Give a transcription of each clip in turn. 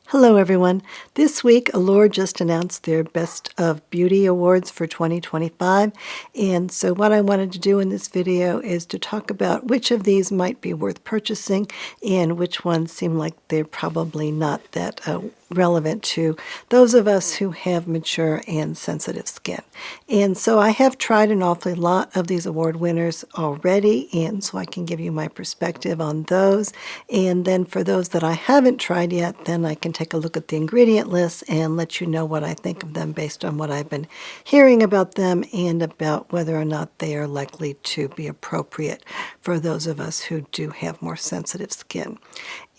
Hello everyone. This week Allure just announced their Best of Beauty Awards for 2025, and so what I wanted to do in this video is to talk about which of these might be worth purchasing and which ones seem like they're probably not that relevant to those of us who have mature and sensitive skin. And so I have tried an awfully lot of these award winners already, and so I can give you my perspective on those. And then for those that I haven't tried yet, then I can take a look at the ingredient list and let you know what I think of them based on what I've been hearing about them and about whether or not they are likely to be appropriate for those of us who do have more sensitive skin.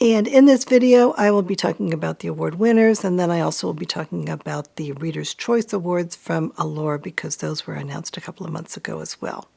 And in this video, I will be talking about the award winners, and then I also will be talking about the Reader's Choice Awards from Allure because those were announced a couple of months ago as well.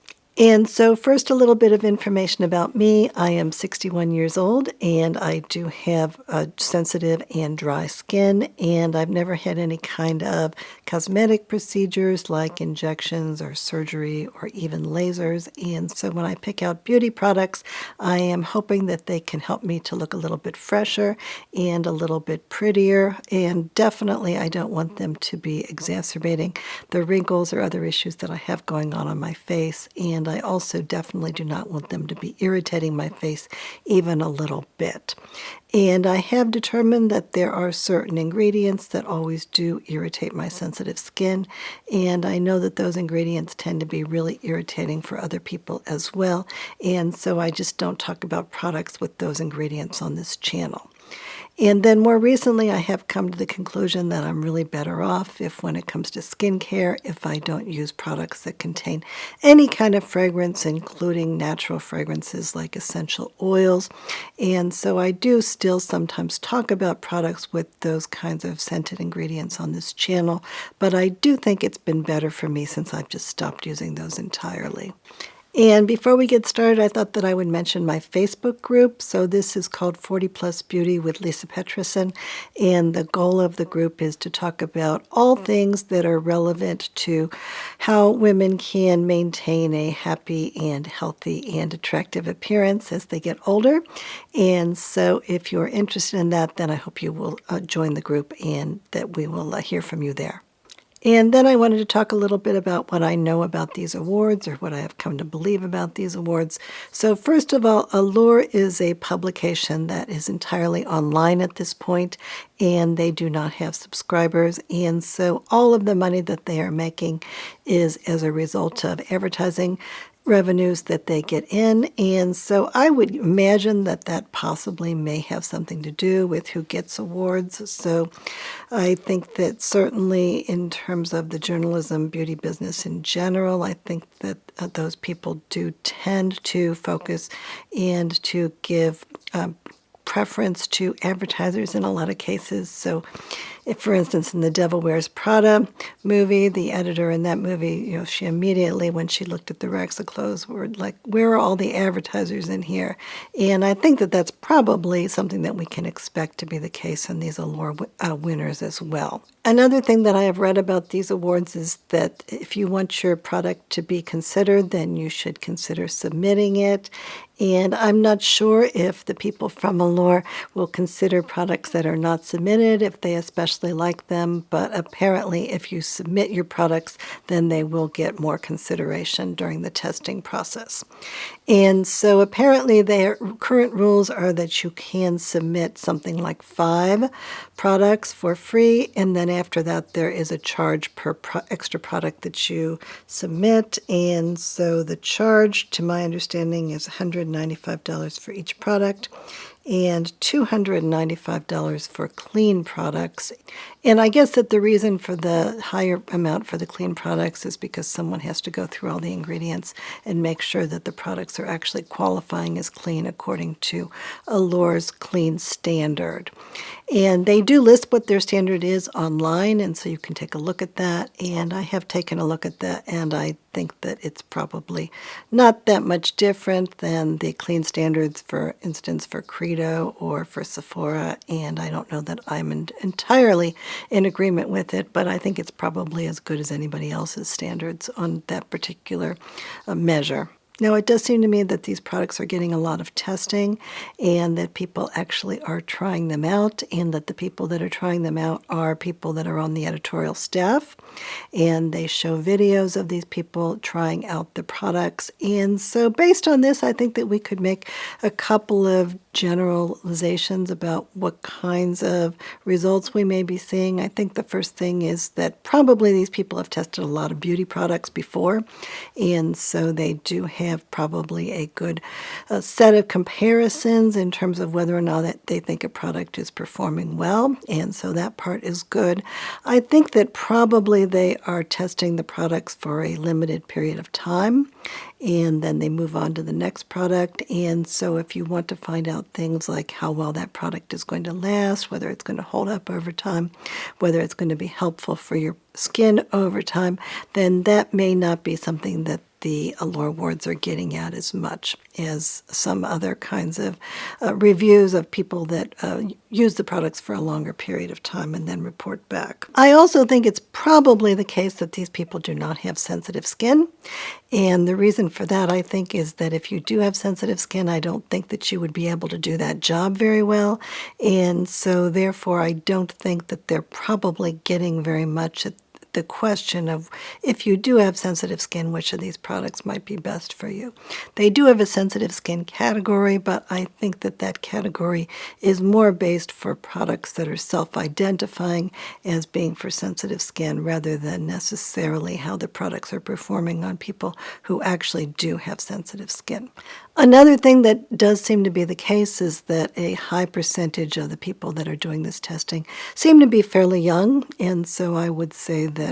And so first, a little bit of information about me. I am 61 years old, and I do have sensitive and dry skin, and I've never had any kind of cosmetic procedures like injections or surgery or even lasers. And so when I pick out beauty products, I am hoping that they can help me to look a little bit fresher and a little bit prettier. And definitely, I don't want them to be exacerbating the wrinkles or other issues that I have going on my face. And I also definitely do not want them to be irritating my face even a little bit. And I have determined that there are certain ingredients that always do irritate my sensitive skin, and I know that those ingredients tend to be really irritating for other people as well, and so I just don't talk about products with those ingredients on this channel. And then more recently, I have come to the conclusion that I'm really better off when it comes to skincare, if I don't use products that contain any kind of fragrance, including natural fragrances like essential oils. And so I do still sometimes talk about products with those kinds of scented ingredients on this channel, but I do think it's been better for me since I've just stopped using those entirely. And before we get started, I thought that I would mention my Facebook group. So this is called 40 Plus Beauty with Lisa Petrison, and the goal of the group is to talk about all things that are relevant to how women can maintain a happy and healthy and attractive appearance as they get older. And so if you're interested in that, then I hope you will join the group and that we will hear from you there. And then I wanted to talk a little bit about what I know about these awards or what I have come to believe about these awards. So first of all, Allure is a publication that is entirely online at this point, and they do not have subscribers. And so all of the money that they are making is as a result of advertising revenues that they get in. And so I would imagine that that possibly may have something to do with who gets awards. So I think that certainly in terms of the journalism beauty business in general, I think that those people do tend to focus and to give preference to advertisers in a lot of cases. So if, for instance, in the Devil Wears Prada movie, the editor in that movie, she immediately, when she looked at the racks of clothes, were like, where are all the advertisers in here? And I think that that's probably something that we can expect to be the case in these Allure winners as well. Another thing that I have read about these awards is that if you want your product to be considered, then you should consider submitting it. And I'm not sure if the people from Allure will consider products that are not submitted, if they especially like them, but apparently if you submit your products, then they will get more consideration during the testing process. And so apparently their current rules are that you can submit something like 5 products for free, and then after that there is a charge per extra product that you submit. And so the charge, to my understanding, is $195 for each product and $295 for clean products. And I guess that the reason for the higher amount for the clean products is because someone has to go through all the ingredients and make sure that the products are actually qualifying as clean according to Allure's clean standard. And they do list what their standard is online, and so you can take a look at that. And I have taken a look at that, and I think that it's probably not that much different than the clean standards, for instance, for Credo or for Sephora. And I don't know that I'm entirely in agreement with it, but I think it's probably as good as anybody else's standards on that particular measure. Now, it does seem to me that these products are getting a lot of testing and that people actually are trying them out, and that the people that are trying them out are people that are on the editorial staff, and they show videos of these people trying out the products. And so based on this, I think that we could make a couple of generalizations about what kinds of results we may be seeing. I think the first thing is that probably these people have tested a lot of beauty products before, and so they do have probably a good set of comparisons in terms of whether or not that they think a product is performing well, and so that part is good. I think that probably they are testing the products for a limited period of time, and then they move on to the next product. And so if you want to find out things like how well that product is going to last, whether it's going to hold up over time, whether it's going to be helpful for your skin over time, then that may not be something that the Allure Awards are getting at as much as some other kinds of reviews of people that use the products for a longer period of time and then report back. I also think it's probably the case that these people do not have sensitive skin. And the reason for that, I think, is that if you do have sensitive skin, I don't think that you would be able to do that job very well. And so therefore, I don't think that they're probably getting very much at the question of, if you do have sensitive skin, which of these products might be best for you. They do have a sensitive skin category, but I think that that category is more based for products that are self-identifying as being for sensitive skin, rather than necessarily how the products are performing on people who actually do have sensitive skin. Another thing that does seem to be the case is that a high percentage of the people that are doing this testing seem to be fairly young, and so I would say that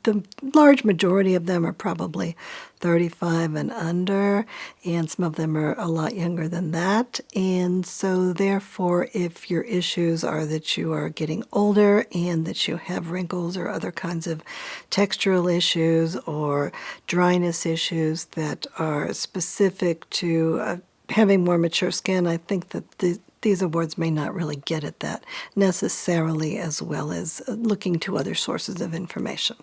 the large majority of them are probably 35 and under, and some of them are a lot younger than that. And so therefore, if your issues are that you are getting older and that you have wrinkles or other kinds of textural issues or dryness issues that are specific to having more mature skin, I think that these awards may not really get at that necessarily, as well as looking to other sources of information.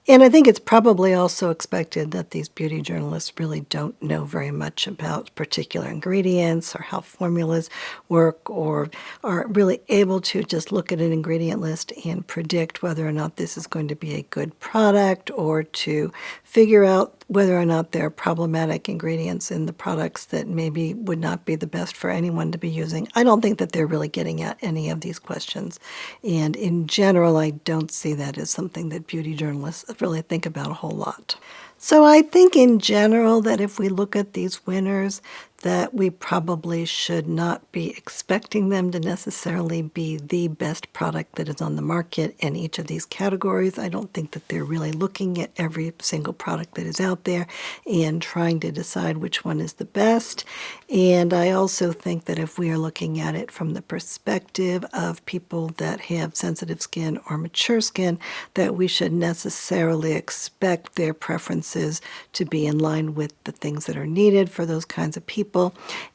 And I think it's probably also expected that these beauty journalists really don't know very much about particular ingredients or how formulas work, or are really able to just look at an ingredient list and predict whether or not this is going to be a good product, or to figure out whether or not there are problematic ingredients in the products that maybe would not be the best for anyone to be using. I don't think that they're really getting at any of these questions. And in general, I don't see that as something that beauty journalists really think about a whole lot. So I think in general that if we look at these winners, that we probably should not be expecting them to necessarily be the best product that is on the market in each of these categories. I don't think that they're really looking at every single product that is out there and trying to decide which one is the best. And I also think that if we are looking at it from the perspective of people that have sensitive skin or mature skin, that we should necessarily expect their preferences to be in line with the things that are needed for those kinds of people,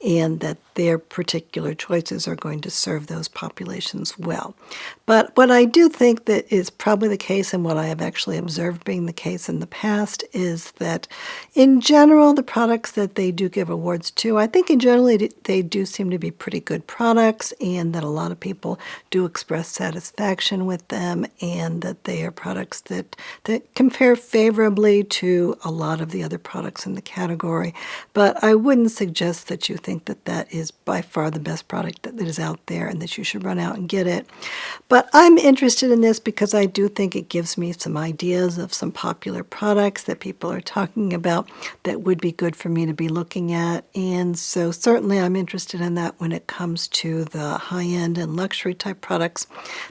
and that their particular choices are going to serve those populations well. But what I do think that is probably the case, and what I have actually observed being the case in the past, is that in general, the products that they do give awards to, I think in general they do seem to be pretty good products, and that a lot of people do express satisfaction with them, and that they are products that compare favorably to a lot of the other products in the category. But I wouldn't suggest that you think that that is by far the best product that is out there and that you should run out and get it. But I'm interested in this because I do think it gives me some ideas of some popular products that people are talking about that would be good for me to be looking at. And so certainly I'm interested in that when it comes to the high-end and luxury type products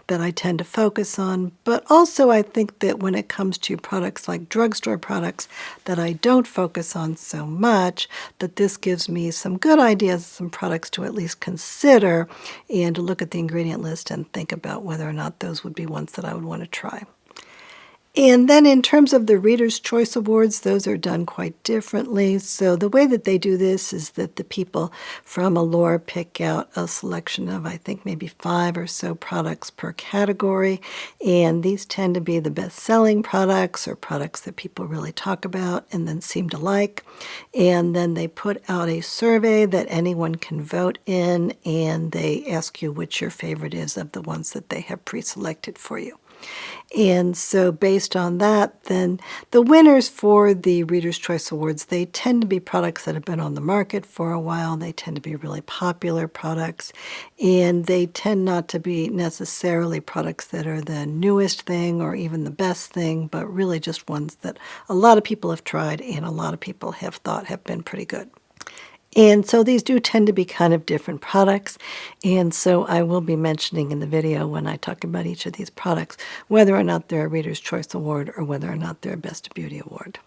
that I tend to focus on. But also I think that when it comes to products like drugstore products that I don't focus on so much, that this gives me some good ideas, some products to at least consider, and to look at the ingredient list and think about whether or not those would be ones that I would want to try. And then in terms of the Reader's Choice Awards, those are done quite differently. So the way that they do this is that the people from Allure pick out a selection of, I think, maybe 5 or so products per category. And these tend to be the best-selling products or products that people really talk about and then seem to like. And then they put out a survey that anyone can vote in, and they ask you which your favorite is of the ones that they have pre-selected for you. And so based on that, then the winners for the Reader's Choice Awards, they tend to be products that have been on the market for a while. They tend to be really popular products, and they tend not to be necessarily products that are the newest thing or even the best thing, but really just ones that a lot of people have tried and a lot of people have thought have been pretty good. And so these do tend to be kind of different products, and so I will be mentioning in the video when I talk about each of these products whether or not they're a Reader's Choice Award or whether or not they're a Best of Beauty Award.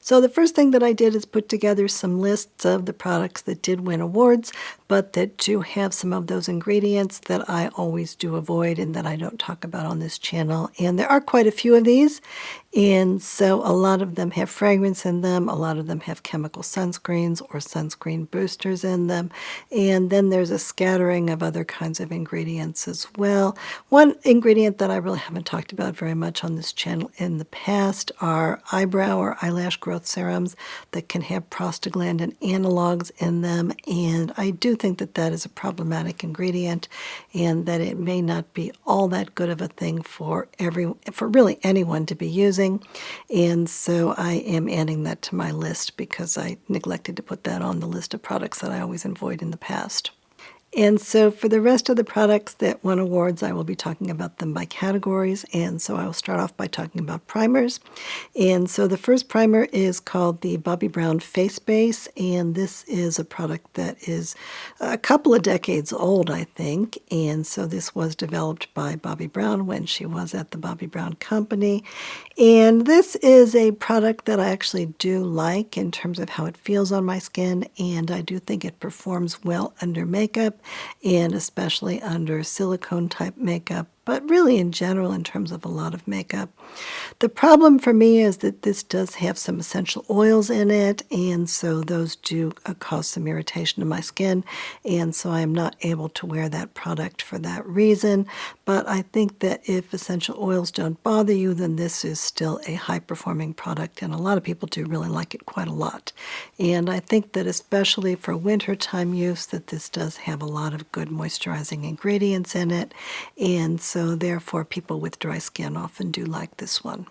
So the first thing that I did is put together some lists of the products that did win awards, but that do have some of those ingredients that I always do avoid and that I don't talk about on this channel. And there are quite a few of these, and so a lot of them have fragrance in them, a lot of them have chemical sunscreens or sunscreen boosters in them, and then there's a scattering of other kinds of ingredients as well. One ingredient that I really haven't talked about very much on this channel in the past are eyebrow or eyelash growth serums that can have prostaglandin analogs in them, and I do think that that is a problematic ingredient and that it may not be all that good of a thing for really anyone to be using. And so I am adding that to my list because I neglected to put that on the list of products that I always avoid in the past. And so for the rest of the products that won awards, I will be talking about them by categories. And so I will start off by talking about primers. And so the first primer is called the Bobbi Brown Face Base. And this is a product that is a couple of decades old, I think. And so this was developed by Bobbi Brown when she was at the Bobbi Brown Company. And this is a product that I actually do like in terms of how it feels on my skin. And I do think it performs well under makeup, and especially under silicone type makeup, but really in general in terms of a lot of makeup. The problem for me is that this does have some essential oils in it, and so those do cause some irritation to my skin, and so I am not able to wear that product for that reason. But I think that if essential oils don't bother you, then this is still a high-performing product, and a lot of people do really like it quite a lot. And I think that especially for wintertime use, that this does have a lot of good moisturizing ingredients in it, and so therefore people with dry skin often do like this one.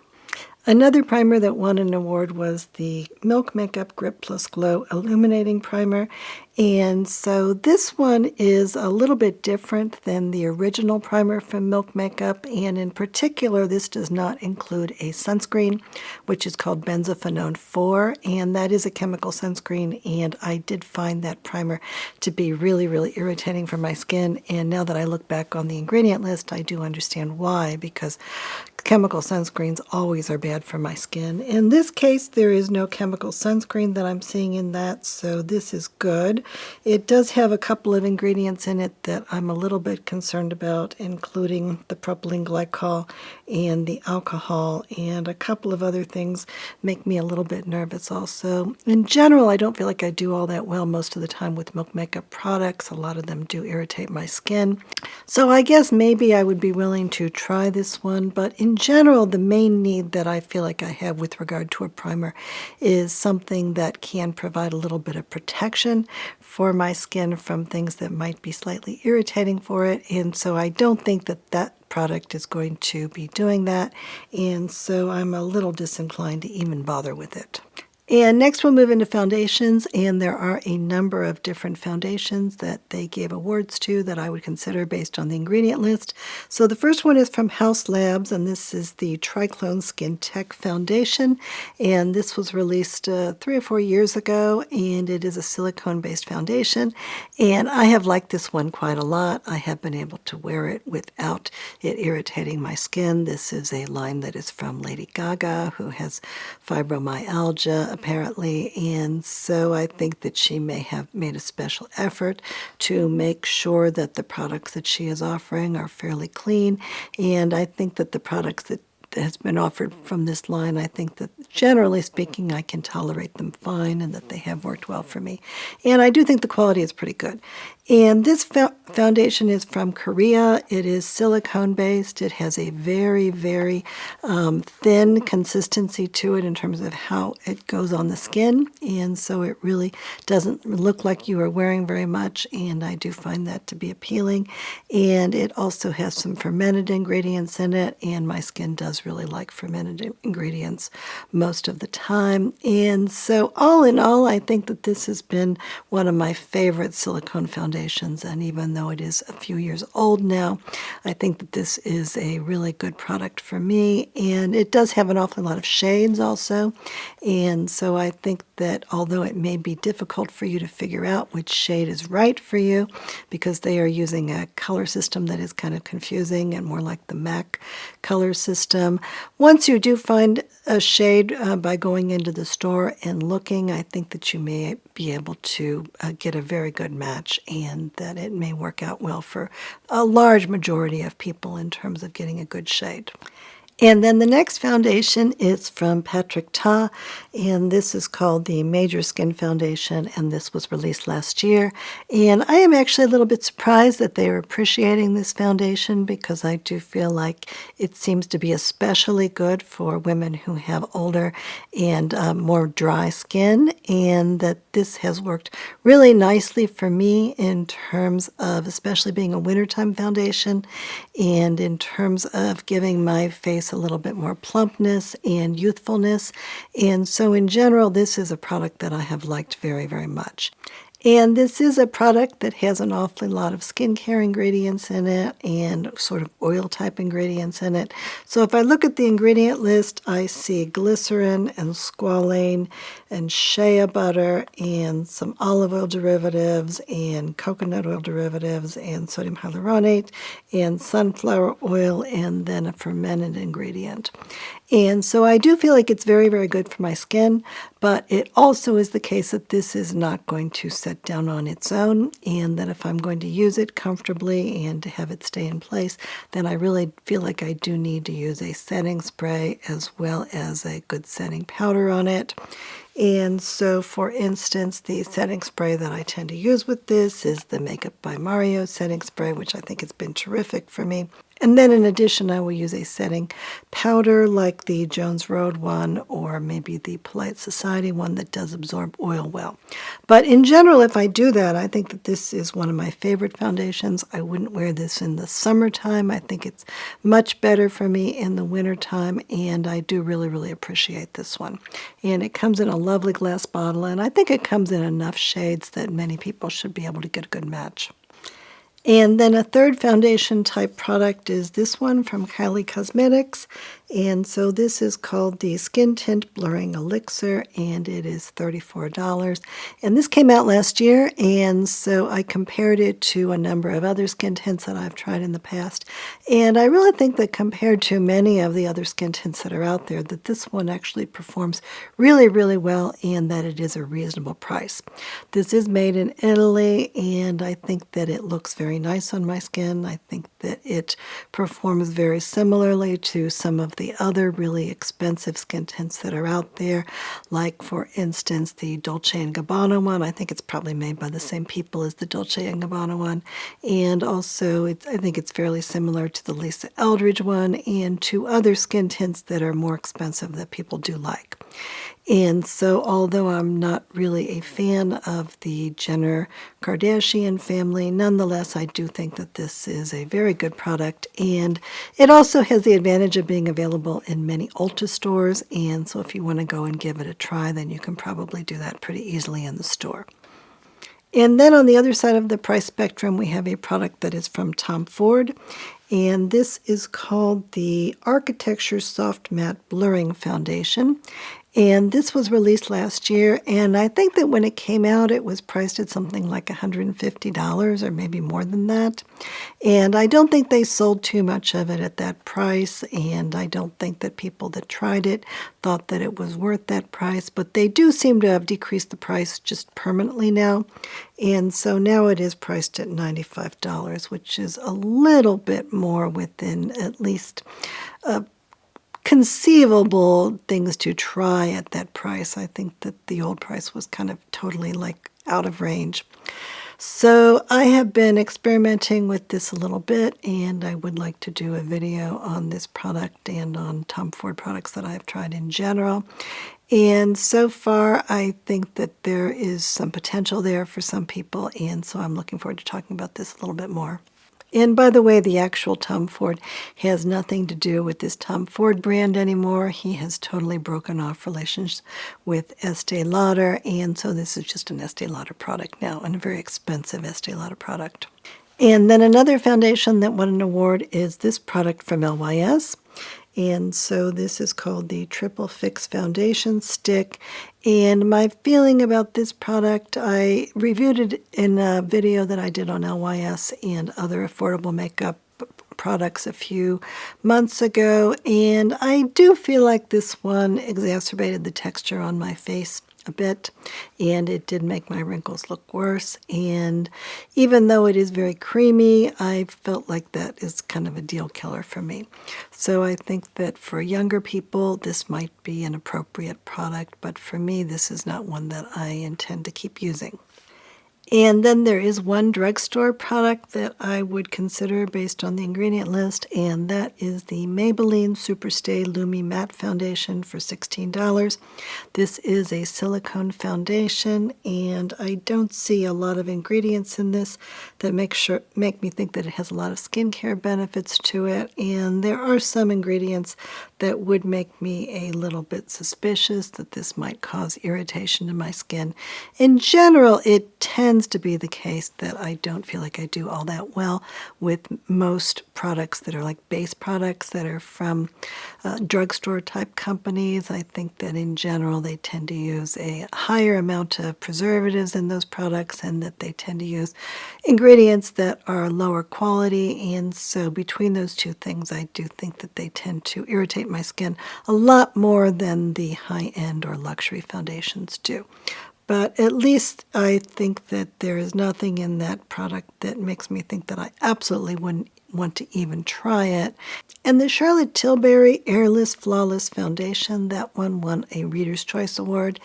Another primer that won an award was the Milk Makeup Grip Plus Glow Illuminating Primer. And so this one is a little bit different than the original primer from Milk Makeup. And in particular, this does not include a sunscreen, which is called Benzophenone 4. And that is a chemical sunscreen. And I did find that primer to be really, really irritating for my skin. And now that I look back on the ingredient list, I do understand why, because chemical sunscreens always are bad for my skin. In this case, there is no chemical sunscreen that I'm seeing in that, so this is good. It does have a couple of ingredients in it that I'm a little bit concerned about, including the propylene glycol and the alcohol, and a couple of other things make me a little bit nervous also. In general, I don't feel like I do all that well most of the time with Milk Makeup products. A lot of them do irritate my skin. So I guess maybe I would be willing to try this one, but in general, the main need that I feel like I have with regard to a primer is something that can provide a little bit of protection for my skin from things that might be slightly irritating for it, and so I don't think that that product is going to be doing that, and so I'm a little disinclined to even bother with it. And next we'll move into foundations, and there are a number of different foundations that they gave awards to that I would consider based on the ingredient list. So the first one is from House Labs, and this is the Triclone Skin Tech Foundation, and this was released 3 or 4 years ago, and it is a silicone-based foundation, and I have liked this one quite a lot. I have been able to wear it without it irritating my skin. This is a line that is from Lady Gaga, who has fibromyalgia, apparently, and so I think that she may have made a special effort to make sure that the products that she is offering are fairly clean, and I think that the products that has been offered from this line, I think that generally speaking, I can tolerate them fine and that they have worked well for me. And I do think the quality is pretty good. And this foundation is from Korea. It is silicone-based. It has a very, very thin consistency to it in terms of how it goes on the skin. And so it really doesn't look like you are wearing very much, and I do find that to be appealing. And it also has some fermented ingredients in it, and my skin does really like fermented ingredients most of the time. And so all in all, I think that this has been one of my favorite silicone foundations, and even though it is a few years old now, I think that this is a really good product for me. And it does have an awful lot of shades also, and so I think that although it may be difficult for you to figure out which shade is right for you, because they are using a color system that is kind of confusing and more like the MAC color system, once you do find a shade by going into the store and looking, I think that you may be able to get a very good match, and that it may work out well for a large majority of people in terms of getting a good shade. And then the next foundation is from Patrick Ta, and this is called the Major Skin Foundation, and this was released last year. And I am actually a little bit surprised that they are appreciating this foundation, because I do feel like it seems to be especially good for women who have older and more dry skin, and that this has worked really nicely for me in terms of especially being a wintertime foundation, and in terms of giving my face a little bit more plumpness and youthfulness. And so in general, this is a product that I have liked very, very much. And this is a product that has an awfully lot of skincare ingredients in it and sort of oil type ingredients in it. So if I look at the ingredient list, I see glycerin and squalane and shea butter and some olive oil derivatives and coconut oil derivatives and sodium hyaluronate and sunflower oil, and then a fermented ingredient. And so I do feel like it's very, very good for my skin, but it also is the case that this is not going to set down on its own, and that if I'm going to use it comfortably and to have it stay in place, then I really feel like I do need to use a setting spray as well as a good setting powder on it. And so, for instance, the setting spray that I tend to use with this is the Makeup by Mario setting spray, which I think has been terrific for me. And then in addition, I will use a setting powder like the Jones Road one, or maybe the Polite Society one that does absorb oil well. But in general, if I do that, I think that this is one of my favorite foundations. I wouldn't wear this in the summertime. I think it's much better for me in the wintertime, and I do really, really appreciate this one. And it comes in a lovely glass bottle, and I think it comes in enough shades that many people should be able to get a good match. And then a third foundation type product is this one from Kylie Cosmetics. And so this is called the Skin Tint Blurring Elixir, and it is $34. And this came out last year, and so I compared it to a number of other skin tints that I've tried in the past. And I really think that compared to many of the other skin tints that are out there, that this one actually performs really, really well, and that it is a reasonable price. This is made in Italy, and I think that it looks very nice on my skin. I think that it performs very similarly to some of the other really expensive skin tints that are out there, like, for instance, the Dolce & Gabbana one. I think it's probably made by the same people as the Dolce & Gabbana one. And also, I think it's fairly similar to the Lisa Eldridge one and to other skin tints that are more expensive that people do like. And so, although I'm not really a fan of the Jenner Kardashian family, nonetheless, I do think that this is a very good product. And it also has the advantage of being available in many Ulta stores. And so if you want to go and give it a try, then you can probably do that pretty easily in the store. And then on the other side of the price spectrum, we have a product that is from Tom Ford. And this is called the Architecture Soft Matte Blurring Foundation. And this was released last year, and I think that when it came out, it was priced at something like $150 or maybe more than that. And I don't think they sold too much of it at that price, and I don't think that people that tried it thought that it was worth that price, but they do seem to have decreased the price just permanently now. And so now it is priced at $95, which is a little bit more within at least conceivable things to try at that price. I think that the old price was kind of totally like out of range. So I have been experimenting with this a little bit, and I would like to do a video on this product and on Tom Ford products that I've tried in general. And so far, I think that there is some potential there for some people, and so I'm looking forward to talking about this a little bit more. And by the way, the actual Tom Ford has nothing to do with this Tom Ford brand anymore. He has totally broken off relations with Estee Lauder, and so this is just an Estee Lauder product now, and a very expensive Estee Lauder product. And then another foundation that won an award is this product from LYS. And so this is called the Triple Fix Foundation Stick. And my feeling about this product, I reviewed it in a video that I did on LYS and other affordable makeup products a few months ago. And I do feel like this one exacerbated the texture on my face a bit, and it did make my wrinkles look worse. And even though it is very creamy, I felt like that is kind of a deal killer for me. So I think that for younger people, this might be an appropriate product, but for me, this is not one that I intend to keep using. And then there is one drugstore product that I would consider based on the ingredient list, and that is the Maybelline Superstay Lumi Matte Foundation for $16. This is a silicone foundation, and I don't see a lot of ingredients in this that make me think that it has a lot of skincare benefits to it, and there are some ingredients that would make me a little bit suspicious that this might cause irritation to my skin. In general, it tends to be the case that I don't feel like I do all that well with most products that are like base products that are from drugstore type companies. I think that in general they tend to use a higher amount of preservatives in those products, and that they tend to use ingredients that are lower quality. And so between those two things, I do think that they tend to irritate my skin a lot more than the high-end or luxury foundations do. But at least I think that there is nothing in that product that makes me think that I absolutely wouldn't want to even try it. And the Charlotte Tilbury Airless Flawless Foundation, that one won a Reader's Choice Award.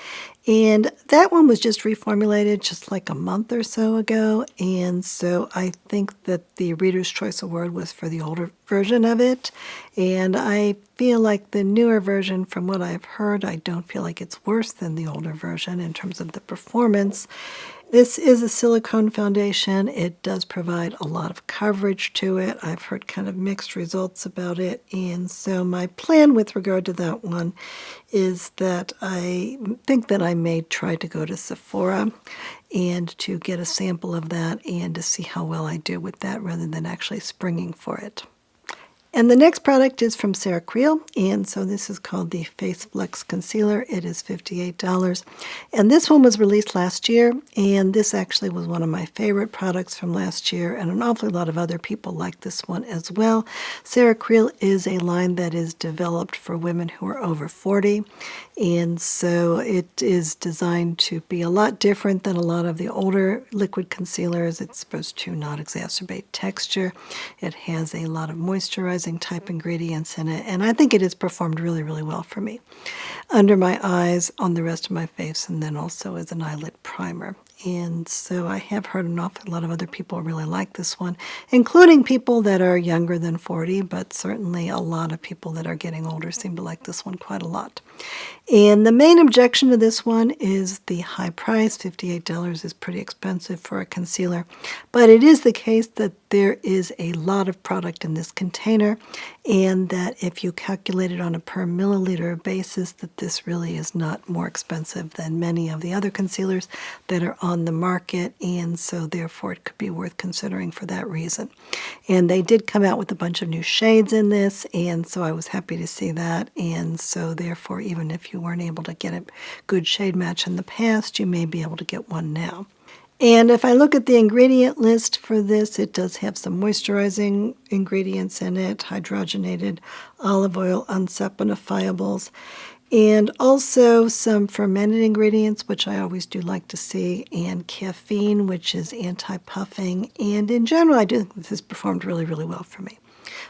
And that one was just reformulated just like a month or so ago. And so I think that the Reader's Choice Award was for the older version of it. And I feel like the newer version, from what I've heard, I don't feel like it's worse than the older version in terms of the performance. This is a silicone foundation. It does provide a lot of coverage to it. I've heard kind of mixed results about it. And so my plan with regard to that one is that I think that I may try to go to Sephora and to get a sample of that and to see how well I do with that rather than actually springing for it. And the next product is from Sarah Creel, and so this is called the Face Flex Concealer. It is $58. And this one was released last year, and this actually was one of my favorite products from last year, and an awful lot of other people like this one as well. Sarah Creel is a line that is developed for women who are over 40, and so it is designed to be a lot different than a lot of the older liquid concealers. It's supposed to not exacerbate texture. It has a lot of moisturizing type ingredients in it, and I think it has performed really, really well for me under my eyes, on the rest of my face, and then also as an eyelid primer. And so I have heard an awful lot of other people really like this one, including people that are younger than 40, but certainly a lot of people that are getting older seem to like this one quite a lot. And the main objection to this one is the high price. $58 is pretty expensive for a concealer, but it is the case that there is a lot of product in this container, and that if you calculate it on a per milliliter basis, that this really is not more expensive than many of the other concealers that are on the market, and so therefore it could be worth considering for that reason. And they did come out with a bunch of new shades in this, and so I was happy to see that. And so therefore, even if you weren't able to get a good shade match in the past, you may be able to get one now. And if I look at the ingredient list for this, it does have some moisturizing ingredients in it, hydrogenated olive oil, unsaponifiables, and also some fermented ingredients, which I always do like to see, and caffeine, which is anti-puffing. And in general, I do think this has performed really, really well for me.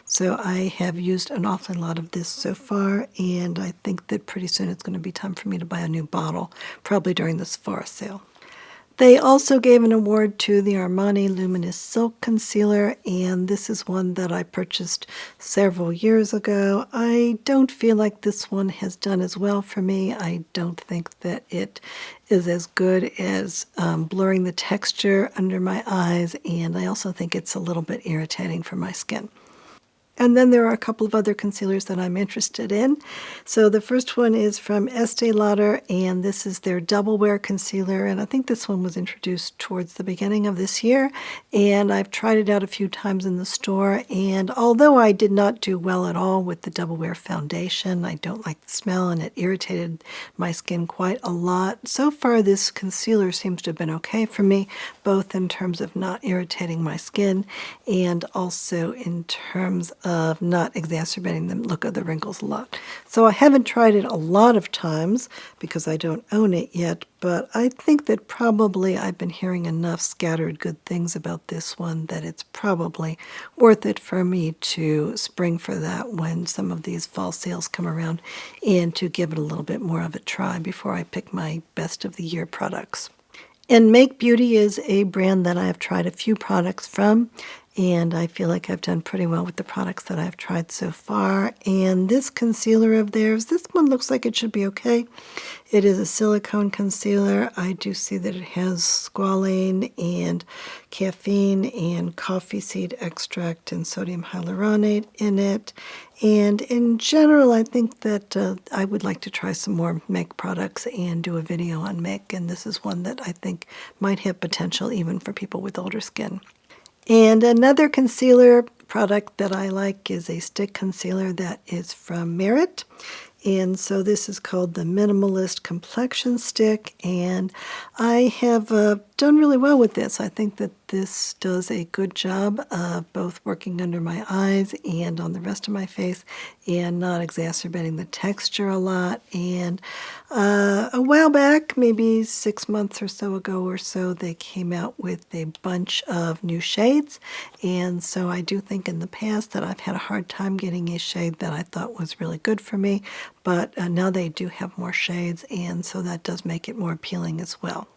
So I have used an awful lot of this so far, and I think that pretty soon it's going to be time for me to buy a new bottle, probably during the Sephora sale. They also gave an award to the Armani Luminous Silk Concealer, and this is one that I purchased several years ago. I don't feel like this one has done as well for me. I don't think that it is as good as blurring the texture under my eyes, and I also think it's a little bit irritating for my skin. And then there are a couple of other concealers that I'm interested in. So the first one is from Estee Lauder, and this is their Double Wear Concealer. And I think this one was introduced towards the beginning of this year. And I've tried it out a few times in the store. And although I did not do well at all with the Double Wear Foundation, I don't like the smell and it irritated my skin quite a lot. So far, this concealer seems to have been okay for me, both in terms of not irritating my skin and also in terms of not exacerbating the look of the wrinkles a lot. So I haven't tried it a lot of times because I don't own it yet, but I think that probably I've been hearing enough scattered good things about this one that it's probably worth it for me to spring for that when some of these fall sales come around and to give it a little bit more of a try before I pick my best of the year products. And Make Beauty is a brand that I have tried a few products from, and I feel like I've done pretty well with the products that I've tried so far. And this concealer of theirs, this one looks like it should be okay. It is a silicone concealer. I do see that it has squalane and caffeine and coffee seed extract and sodium hyaluronate in it. And in general, I think that I would like to try some more MAC products and do a video on MAC, and this is one that I think might have potential even for people with older skin. And another concealer product that I like is a stick concealer that is from Merit. And so this is called the Minimalist Complexion Stick, and I have done really well with this. I think that this does a good job of both working under my eyes and on the rest of my face and not exacerbating the texture a lot. And a while back, maybe 6 months or so ago or so, they came out with a bunch of new shades. And so I do think in the past that I've had a hard time getting a shade that I thought was really good for me. But now they do have more shades, and so that does make it more appealing as well.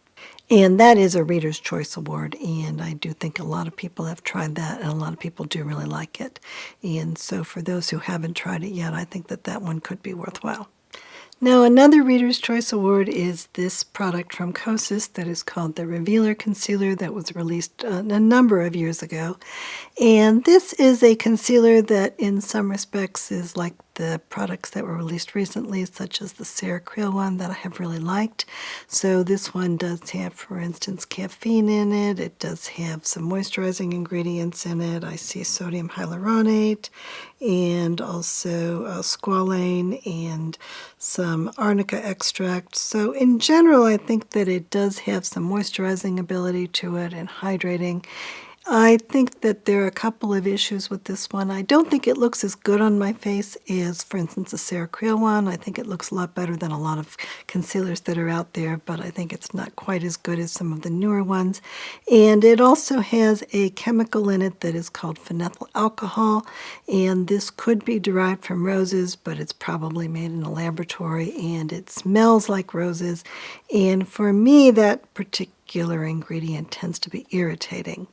And that is a Reader's Choice Award, and I do think a lot of people have tried that, and a lot of people do really like it. And so for those who haven't tried it yet, I think that that one could be worthwhile. Now, another Reader's Choice Award is this product from Kosas that is called the Revealer Concealer that was released a number of years ago. And this is a concealer that in some respects is like the products that were released recently, such as the Cerecreal one that I have really liked. So this one does have, for instance, caffeine in it. It does have some moisturizing ingredients in it. I see sodium hyaluronate and also squalane and some arnica extract. So in general, I think that it does have some moisturizing ability to it and hydrating. I think that there are a couple of issues with this one. I don't think it looks as good on my face as, for instance, the Cerecreal one. I think it looks a lot better than a lot of concealers that are out there, but I think it's not quite as good as some of the newer ones. And it also has a chemical in it that is called phenethyl alcohol, and this could be derived from roses, but it's probably made in a laboratory, and it smells like roses. And for me, that particular ingredient tends to be irritating.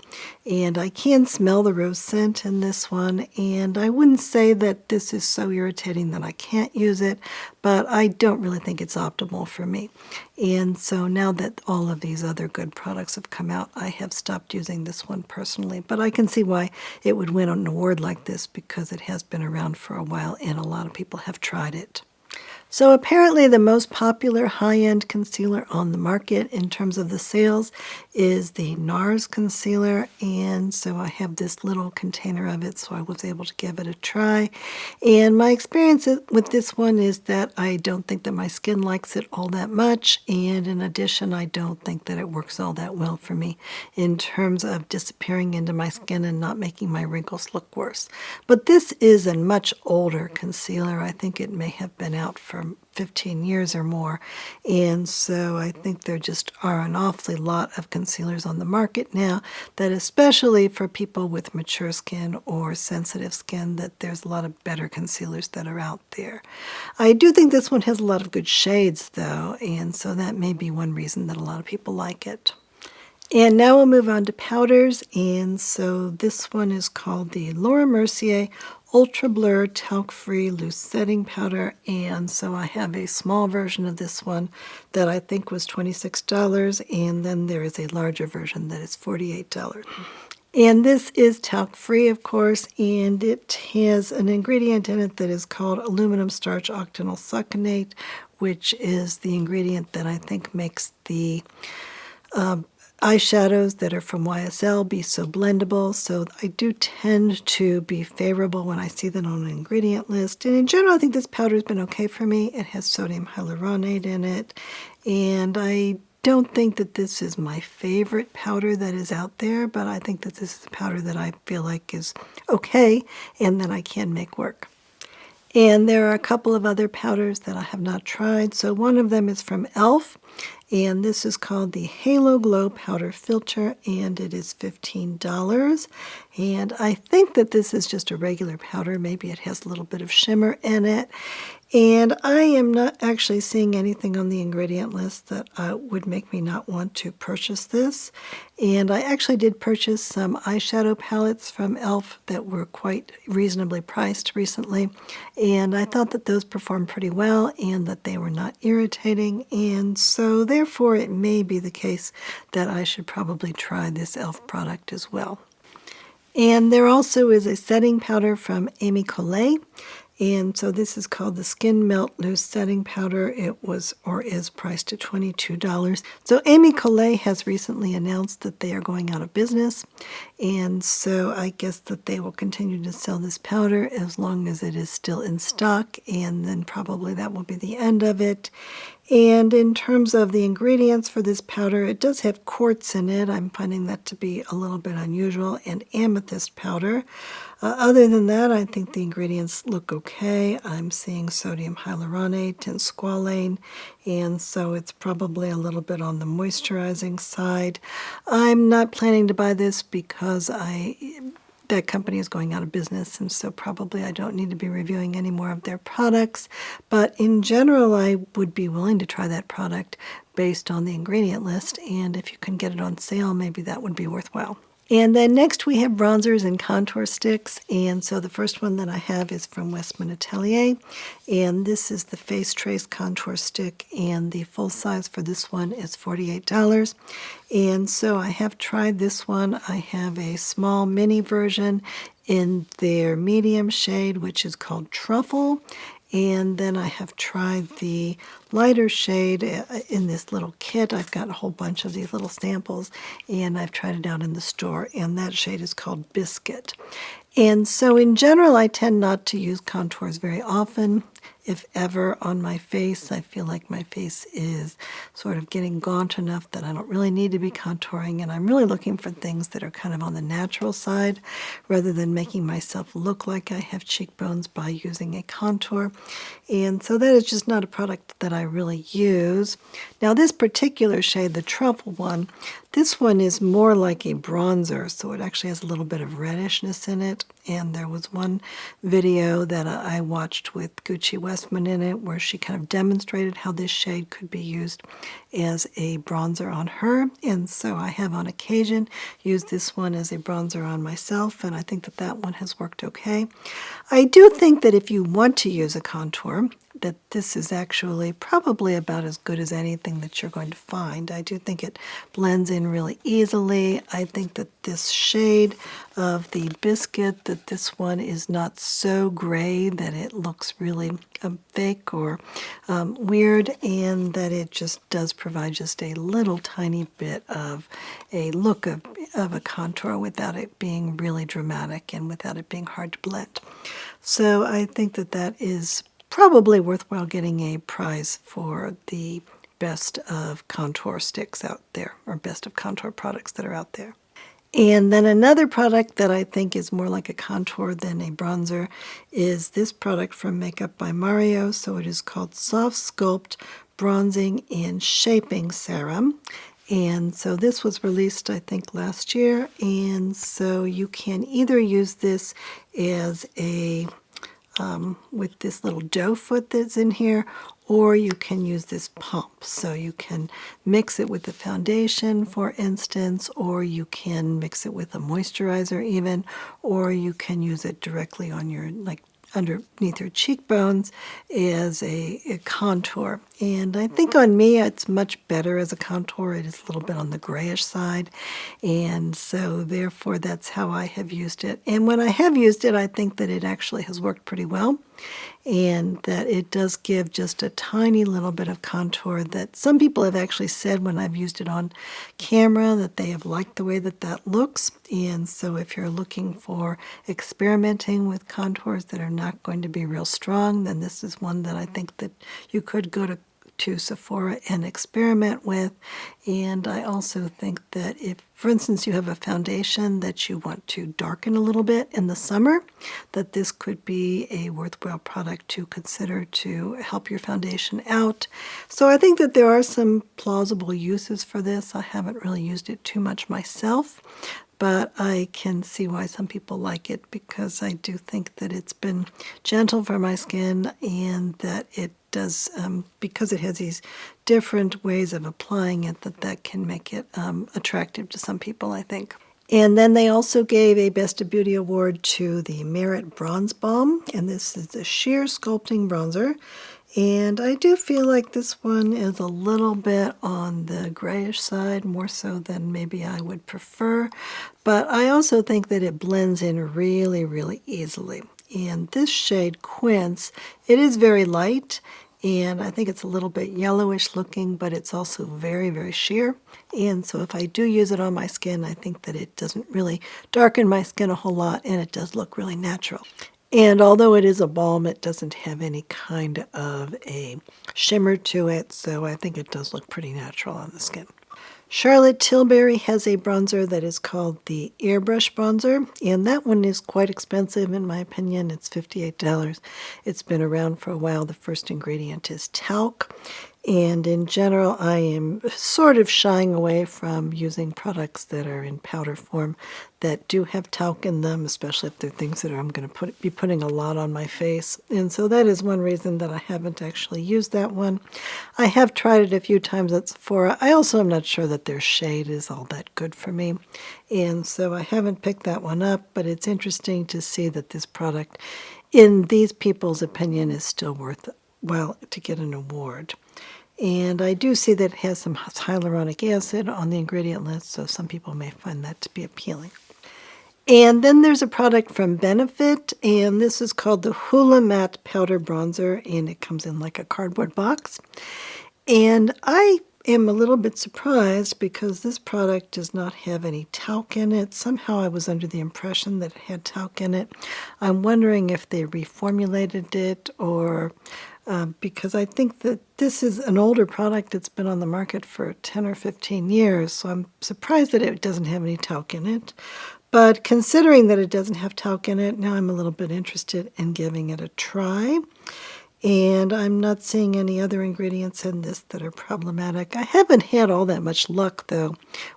And I can smell the rose scent in this one, and I wouldn't say that this is so irritating that I can't use it, but I don't really think it's optimal for me. And so now that all of these other good products have come out, I have stopped using this one personally, but I can see why it would win an award like this because it has been around for a while and a lot of people have tried it. So apparently the most popular high-end concealer on the market in terms of the sales is the NARS concealer, and so I have this little container of it, so I was able to give it a try. And my experience with this one is that I don't think that my skin likes it all that much, and in addition, I don't think that it works all that well for me in terms of disappearing into my skin and not making my wrinkles look worse. But this is a much older concealer. I think it may have been out for for 15 years or more. And so I think there just are an awfully lot of concealers on the market now that, especially for people with mature skin or sensitive skin, that there's a lot of better concealers that are out there. I do think this one has a lot of good shades though, and so that may be one reason that a lot of people like it. And now we'll move on to powders, and so this one is called the Laura Mercier Ultra Blur Talc-Free Loose Setting Powder, and so I have a small version of this one that I think was $26, and then there is a larger version that is $48. And this is talc-free, of course, and it has an ingredient in it that is called aluminum starch octenyl succinate, which is the ingredient that I think makes the eyeshadows that are from YSL be so blendable. So I do tend to be favorable when I see that on an ingredient list. And in general, I think this powder has been okay for me. It has sodium hyaluronate in it, and I don't think that this is my favorite powder that is out there, but I think that this is a powder that I feel like is okay and that I can make work. And there are a couple of other powders that I have not tried. So one of them is from e.l.f., and this is called the Halo Glow Powder Filter, and it is $15. And I think that this is just a regular powder. Maybe it has a little bit of shimmer in it. And I am not actually seeing anything on the ingredient list that would make me not want to purchase this. And I actually did purchase some eyeshadow palettes from e.l.f. that were quite reasonably priced recently. And I thought that those performed pretty well and that they were not irritating. And so therefore it may be the case that I should probably try this e.l.f. product as well. And there also is a setting powder from Amy Collet. And so this is called the Skin Melt Loose Setting Powder. It was or is priced at $22. So Amy Collet has recently announced that they are going out of business. And so I guess that they will continue to sell this powder as long as it is still in stock. And then probably that will be the end of it. And in terms of the ingredients for this powder, it does have quartz in it. I'm finding that to be a little bit unusual, and amethyst powder. Other than that, I think the ingredients look okay. I'm seeing sodium hyaluronate and squalane, and so it's probably a little bit on the moisturizing side. I'm not planning to buy this because that company is going out of business, and so probably I don't need to be reviewing any more of their products. But in general, I would be willing to try that product based on the ingredient list, and if you can get it on sale, maybe that would be worthwhile. And then next we have bronzers and contour sticks, and so the first one that I have is from Westman Atelier, and this is the Face Trace Contour Stick, and the full size for this one is $48. And so I have tried this one. I have a small mini version in their medium shade, which is called Truffle. And then I have tried the lighter shade in this little kit. I've got a whole bunch of these little samples, and I've tried it out in the store, and that shade is called Biscuit. And so in general, I tend not to use contours very often, if ever, on my face. I feel like my face is sort of getting gaunt enough that I don't really need to be contouring, and I'm really looking for things that are kind of on the natural side rather than making myself look like I have cheekbones by using a contour. And so that is just not a product that I really use. Now this particular shade, the Truffle one, this one is more like a bronzer, so it actually has a little bit of redishness in it. And there was one video that I watched with Gucci Westman in it where she kind of demonstrated how this shade could be used as a bronzer on her. And so I have on occasion used this one as a bronzer on myself, and I think that that one has worked okay. I do think that if you want to use a contour, that this is actually probably about as good as anything that you're going to find. I do think it blends in really easily. I think that this shade of the Biscuit, that this one is not so gray that it looks really fake or weird, and that it just does provide just a little tiny bit of a look of a contour without it being really dramatic and without it being hard to blend. So I think that that is probably worthwhile getting a prize for the best of contour sticks out there, or best of contour products that are out there. And then another product that I think is more like a contour than a bronzer is this product from Makeup by Mario. So it is called Soft Sculpt Bronzing and Shaping Serum. And so this was released, I think, last year. And so you can either use this as a with this little doe foot that's in here, or you can use this pump. So you can mix it with the foundation, for instance, or you can mix it with a moisturizer even, or you can use it directly on your, like, underneath your cheekbones as a contour. And I think on me it's much better as a contour. It is a little bit on the grayish side, and so therefore that's how I have used it. And when I have used it, I think that it actually has worked pretty well, and that it does give just a tiny little bit of contour that some people have actually said when I've used it on camera that they have liked the way that that looks. And so if you're looking for experimenting with contours that are not going to be real strong, then this is one that I think that you could go to Sephora and experiment with. And I also think that if, for instance, you have a foundation that you want to darken a little bit in the summer, that this could be a worthwhile product to consider to help your foundation out. So I think that there are some plausible uses for this. I haven't really used it too much myself, but I can see why some people like it, because I do think that it's been gentle for my skin, and that it does, because it has these different ways of applying it, that can make it attractive to some people, I think. And then they also gave a Best of Beauty award to the Merit Bronze Balm, and this is the Sheer Sculpting Bronzer. And I do feel like this one is a little bit on the grayish side, more so than maybe I would prefer. But I also think that it blends in really, really easily. And this shade, Quince, it is very light, and I think it's a little bit yellowish looking, but it's also very, very sheer. And so if I do use it on my skin, I think that it doesn't really darken my skin a whole lot, and it does look really natural. And although it is a balm, it doesn't have any kind of a shimmer to it, so I think it does look pretty natural on the skin. Charlotte Tilbury has a bronzer that is called the Airbrush Bronzer, and that one is quite expensive in my opinion. It's $58. It's been around for a while. The first ingredient is talc. And in general, I am sort of shying away from using products that are in powder form that do have talc in them, especially if they're things that I'm going to be putting a lot on my face. And so that is one reason that I haven't actually used that one. I have tried it a few times at Sephora. I also am not sure that their shade is all that good for me. And so I haven't picked that one up, but it's interesting to see that this product, in these people's opinion, is still worthwhile to get an award. And I do see that it has some hyaluronic acid on the ingredient list, so some people may find that to be appealing. And then there's a product from Benefit, and this is called the Hoola Matte Powder Bronzer, and it comes in like a cardboard box. And I am a little bit surprised because this product does not have any talc in it. Somehow I was under the impression that it had talc in it. I'm wondering if they reformulated it, or because I think that this is an older product. It's been on the market for 10 or 15 years, so I'm surprised that it doesn't have any talc in it. But considering that it doesn't have talc in it, now I'm a little bit interested in giving it a try. And I'm not seeing any other ingredients in this that are problematic. I haven't had all that much luck, though,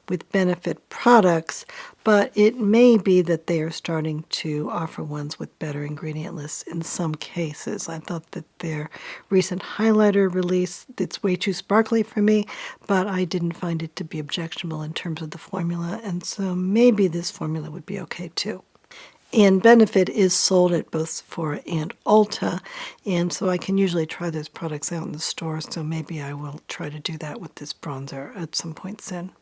with Benefit products, but it may be that they are starting to offer ones with better ingredient lists in some cases. I thought that their recent highlighter release, it's way too sparkly for me, but I didn't find it to be objectionable in terms of the formula, and so maybe this formula would be okay, too. And Benefit is sold at both Sephora and Ulta, and so I can usually try those products out in the store, so maybe I will try to do that with this bronzer at some point soon.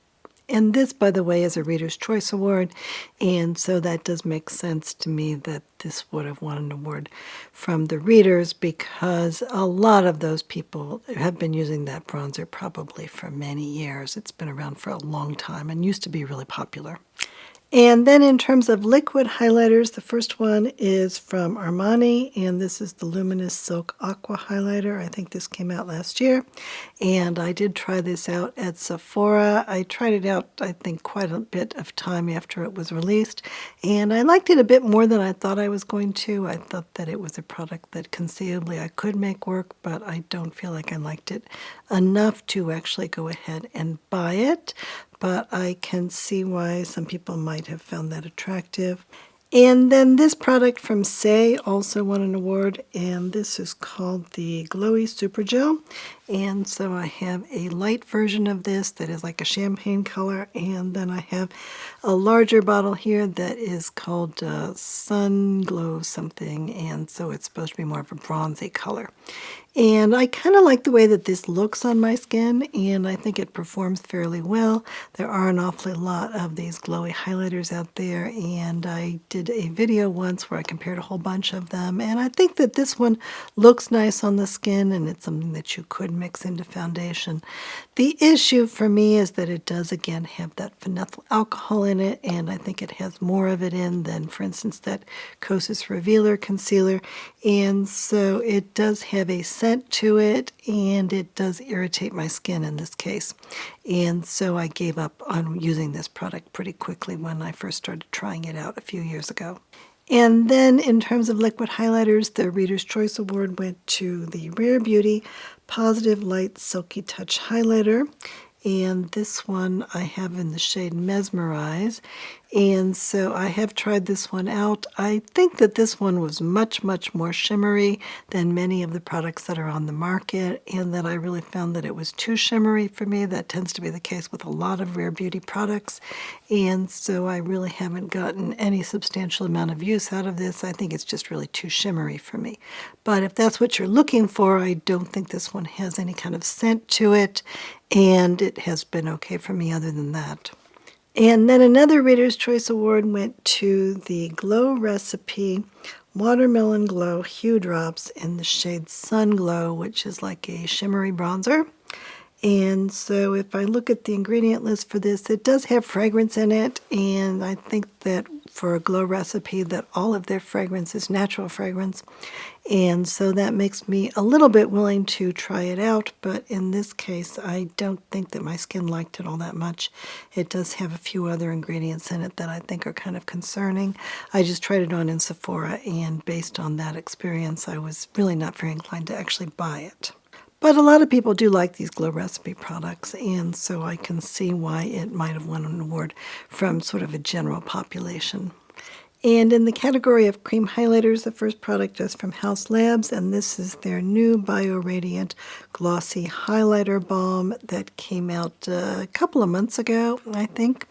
And this, by the way, is a Reader's Choice Award, and so that does make sense to me that this would have won an award from the readers, because a lot of those people have been using that bronzer probably for many years. It's been around for a long time and used to be really popular. And then in terms of liquid highlighters, the first one is from Armani, and this is the Luminous Silk Aqua Highlighter. I think this came out last year, and I did try this out at Sephora. I tried it out, I think, quite a bit of time after it was released, and I liked it a bit more than I thought I was going to. I thought that it was a product that conceivably I could make work, but I don't feel like I liked it enough to actually go ahead and buy it. But I can see why some people might have found that attractive. And then this product from Say also won an award, and this is called the Glowy Super Gel. And so I have a light version of this that is like a champagne color, and then I have a larger bottle here that is called Sun Glow something, and so it's supposed to be more of a bronzy color. And I kind of like the way that this looks on my skin, and I think it performs fairly well. There are an awfully lot of these glowy highlighters out there, and I did a video once where I compared a whole bunch of them, and I think that this one looks nice on the skin, and it's something that you could mix into foundation. The issue for me is that it does, again, have that phenethyl alcohol in it, and I think it has more of it in than, for instance, that Kosas Revealer Concealer, and so it does have a scent to it, and it does irritate my skin in this case. And so I gave up on using this product pretty quickly when I first started trying it out a few years ago. And then in terms of liquid highlighters, the Reader's Choice Award went to the Rare Beauty Positive Light Silky Touch Highlighter. And this one I have in the shade Mesmerize. And so I have tried this one out. I think that this one was much, much more shimmery than many of the products that are on the market, and that I really found that it was too shimmery for me. That tends to be the case with a lot of Rare Beauty products, and so I really haven't gotten any substantial amount of use out of this. I think it's just really too shimmery for me. But if that's what you're looking for, I don't think this one has any kind of scent to it, and it has been okay for me other than that. And then another Reader's Choice Award went to the Glow Recipe Watermelon Glow Hue Drops in the shade Sun Glow, which is like a shimmery bronzer. And so if I look at the ingredient list for this, it does have fragrance in it, and I think that for a Glow Recipe that all of their fragrance is natural fragrance, and so that makes me a little bit willing to try it out, but in this case I don't think that my skin liked it all that much. It does have a few other ingredients in it that I think are kind of concerning. I just tried it on in Sephora, and based on that experience I was really not very inclined to actually buy it. But a lot of people do like these Glow Recipe products, and so I can see why it might have won an award from sort of a general population. And in the category of cream highlighters, the first product is from House Labs, and this is their new BioRadiant Glossy Highlighter Balm that came out a couple of months ago, I think.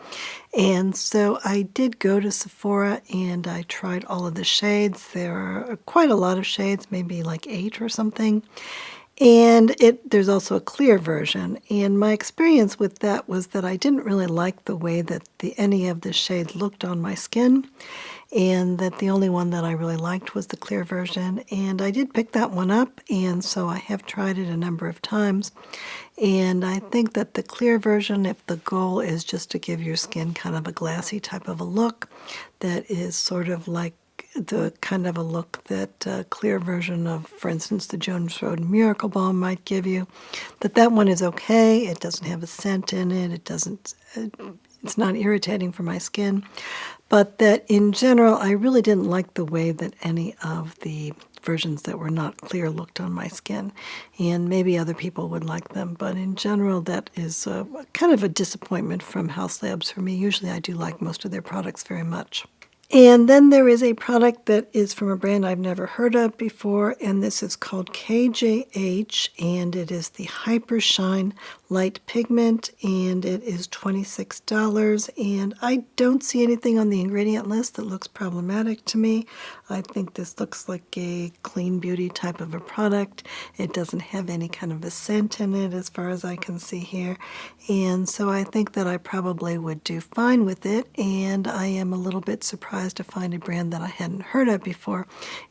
And so I did go to Sephora and I tried all of the shades. There are quite a lot of shades, maybe like 8 or something. And there's also a clear version, and my experience with that was that I didn't really like the way that any of the shades looked on my skin, and that the only one that I really liked was the clear version, and I did pick that one up, and so I have tried it a number of times, and I think that the clear version, if the goal is just to give your skin kind of a glassy type of a look, that is sort of like the kind of a look that clear version of, for instance, the Jones Road Miracle Balm might give you, that one is okay. It doesn't have a scent in it. It's not irritating for my skin. But that in general, I really didn't like the way that any of the versions that were not clear looked on my skin. And maybe other people would like them. But in general, that is kind of a disappointment from House Labs for me. Usually I do like most of their products very much. And then there is a product that is from a brand I've never heard of before, and this is called KJH, and it is the Hyper Shine Light Pigment, and it is $26, and I don't see anything on the ingredient list that looks problematic to me. I think this looks like a clean beauty type of a product. It doesn't have any kind of a scent in it as far as I can see here, and so I think that I probably would do fine with it, and I am a little bit surprised to find a brand that I hadn't heard of before,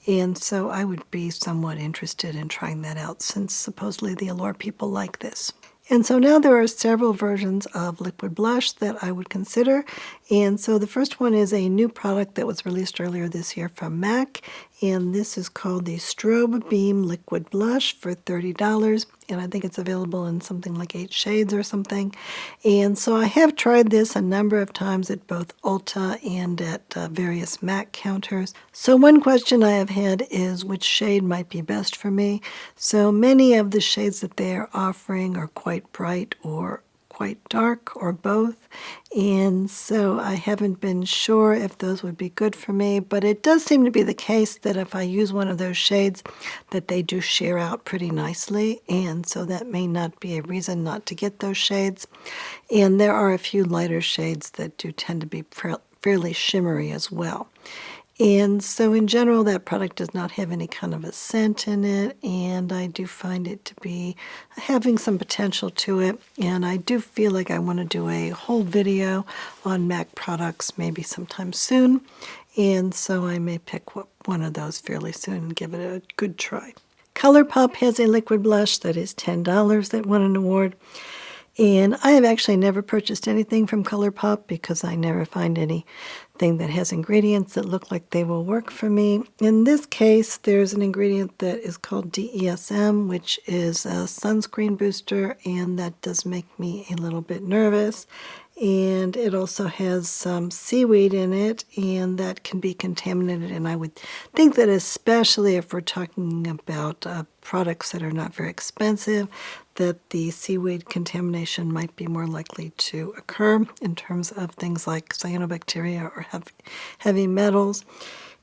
and so I would be somewhat interested in trying that out since supposedly the Allure people like this. And so now there are several versions of liquid blush that I would consider, And so the first one is a new product that was released earlier this year from MAC, and this is called the Strobe Beam Liquid Blush for $30, and I think it's available in something like 8 shades or something. And so I have tried this a number of times at both Ulta and at various MAC counters. So one question I have had is which shade might be best for me. So many of the shades that they are offering are quite bright or quite dark or both, and so I haven't been sure if those would be good for me, but it does seem to be the case that if I use one of those shades that they do sheer out pretty nicely, and so that may not be a reason not to get those shades. And there are a few lighter shades that do tend to be fairly shimmery as well. And so in general, that product does not have any kind of a scent in it, and I do find it to be having some potential to it, and I do feel like I want to do a whole video on MAC products maybe sometime soon, and so I may pick one of those fairly soon and give it a good try. ColourPop has a liquid blush that is $10 that won an award. And I have actually never purchased anything from ColourPop because I never find anything that has ingredients that look like they will work for me. In this case, there's an ingredient that is called DESM, which is a sunscreen booster, and that does make me a little bit nervous. And it also has some seaweed in it, and that can be contaminated. And I would think that especially if we're talking about products that are not very expensive, that the seaweed contamination might be more likely to occur in terms of things like cyanobacteria or heavy metals.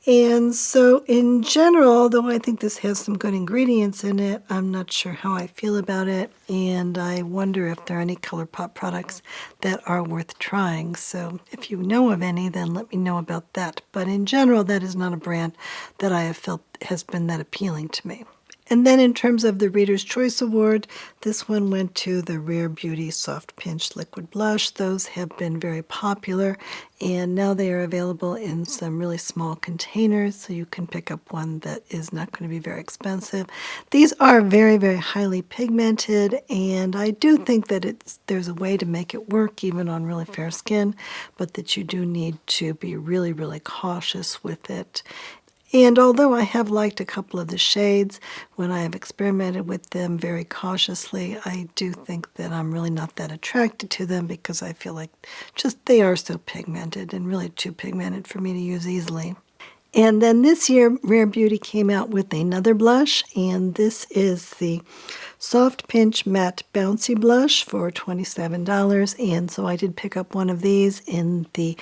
And so in general, although I think this has some good ingredients in it, I'm not sure how I feel about it, and I wonder if there are any ColourPop products that are worth trying. So if you know of any, then let me know about that. But in general, that is not a brand that I have felt has been that appealing to me. And then in terms of the Reader's Choice Award, this one went to the Rare Beauty Soft Pinch Liquid Blush. Those have been very popular, and now they are available in some really small containers, so you can pick up one that is not going to be very expensive. These are very, very highly pigmented, and I do think that there's a way to make it work even on really fair skin, but that you do need to be really, really cautious with it. And although I have liked a couple of the shades when I have experimented with them very cautiously, I do think that I'm really not that attracted to them because I feel like just they are so pigmented and really too pigmented for me to use easily. And then this year, Rare Beauty came out with another blush, and this is the Soft Pinch Matte Bouncy Blush for $27. And so I did pick up one of these in the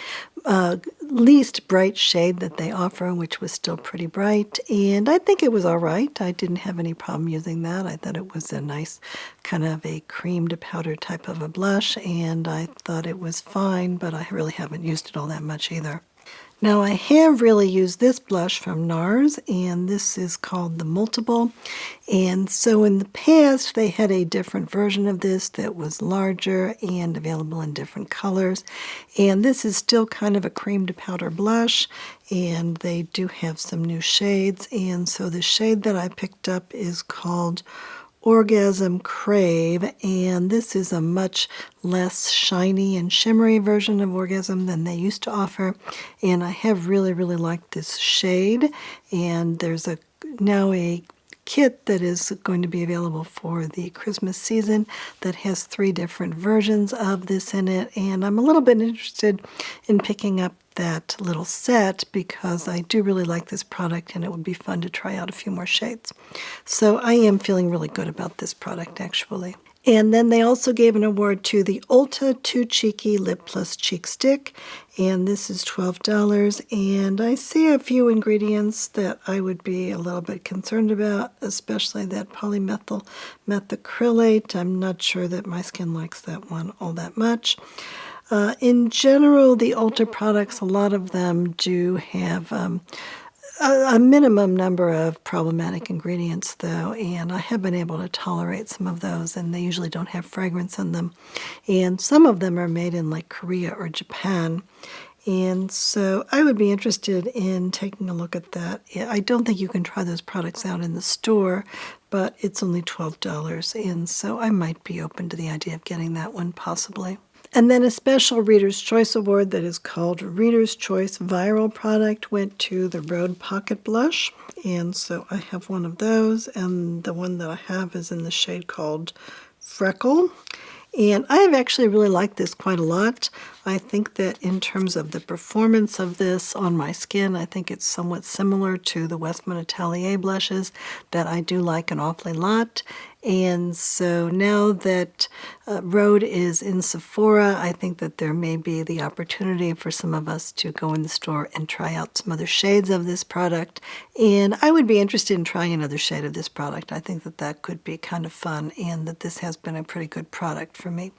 least bright shade that they offer, which was still pretty bright. And I think it was all right. I didn't have any problem using that. I thought it was a nice kind of a cream to powder type of a blush, and I thought it was fine, but I really haven't used it all that much either. Now I have really used this blush from NARS, and this is called the Multiple. And so in the past they had a different version of this that was larger and available in different colors. And this is still kind of a cream to powder blush, and they do have some new shades. And so the shade that I picked up is called Orgasm Crave, and this is a much less shiny and shimmery version of Orgasm than they used to offer, and I have really, really liked this shade. And there's now a kit that is going to be available for the Christmas season that has 3 different versions of this in it, and I'm a little bit interested in picking up that little set because I do really like this product and it would be fun to try out a few more shades. So I am feeling really good about this product actually. And then they also gave an award to the Ulta Too Cheeky Lip Plus Cheek Stick, and this is $12. And I see a few ingredients that I would be a little bit concerned about, especially that polymethyl methacrylate. I'm not sure that my skin likes that one all that much. In general, the Ulta products, a lot of them do have a minimum number of problematic ingredients, though, and I have been able to tolerate some of those, and they usually don't have fragrance in them. And some of them are made in like Korea or Japan. And so I would be interested in taking a look at that. I don't think you can try those products out in the store, but it's only $12, and so I might be open to the idea of getting that one possibly. And then a special Reader's Choice Award that is called Reader's Choice Viral Product went to the Rhode Pocket Blush. And so I have one of those, and the one that I have is in the shade called Freckle. And I have actually really liked this quite a lot. I think that in terms of the performance of this on my skin, I think it's somewhat similar to the Westman Atelier blushes that I do like an awfully lot. And so now that Rhode is in Sephora, I think that there may be the opportunity for some of us to go in the store and try out some other shades of this product. And I would be interested in trying another shade of this product. I think that that could be kind of fun, and that this has been a pretty good product for me.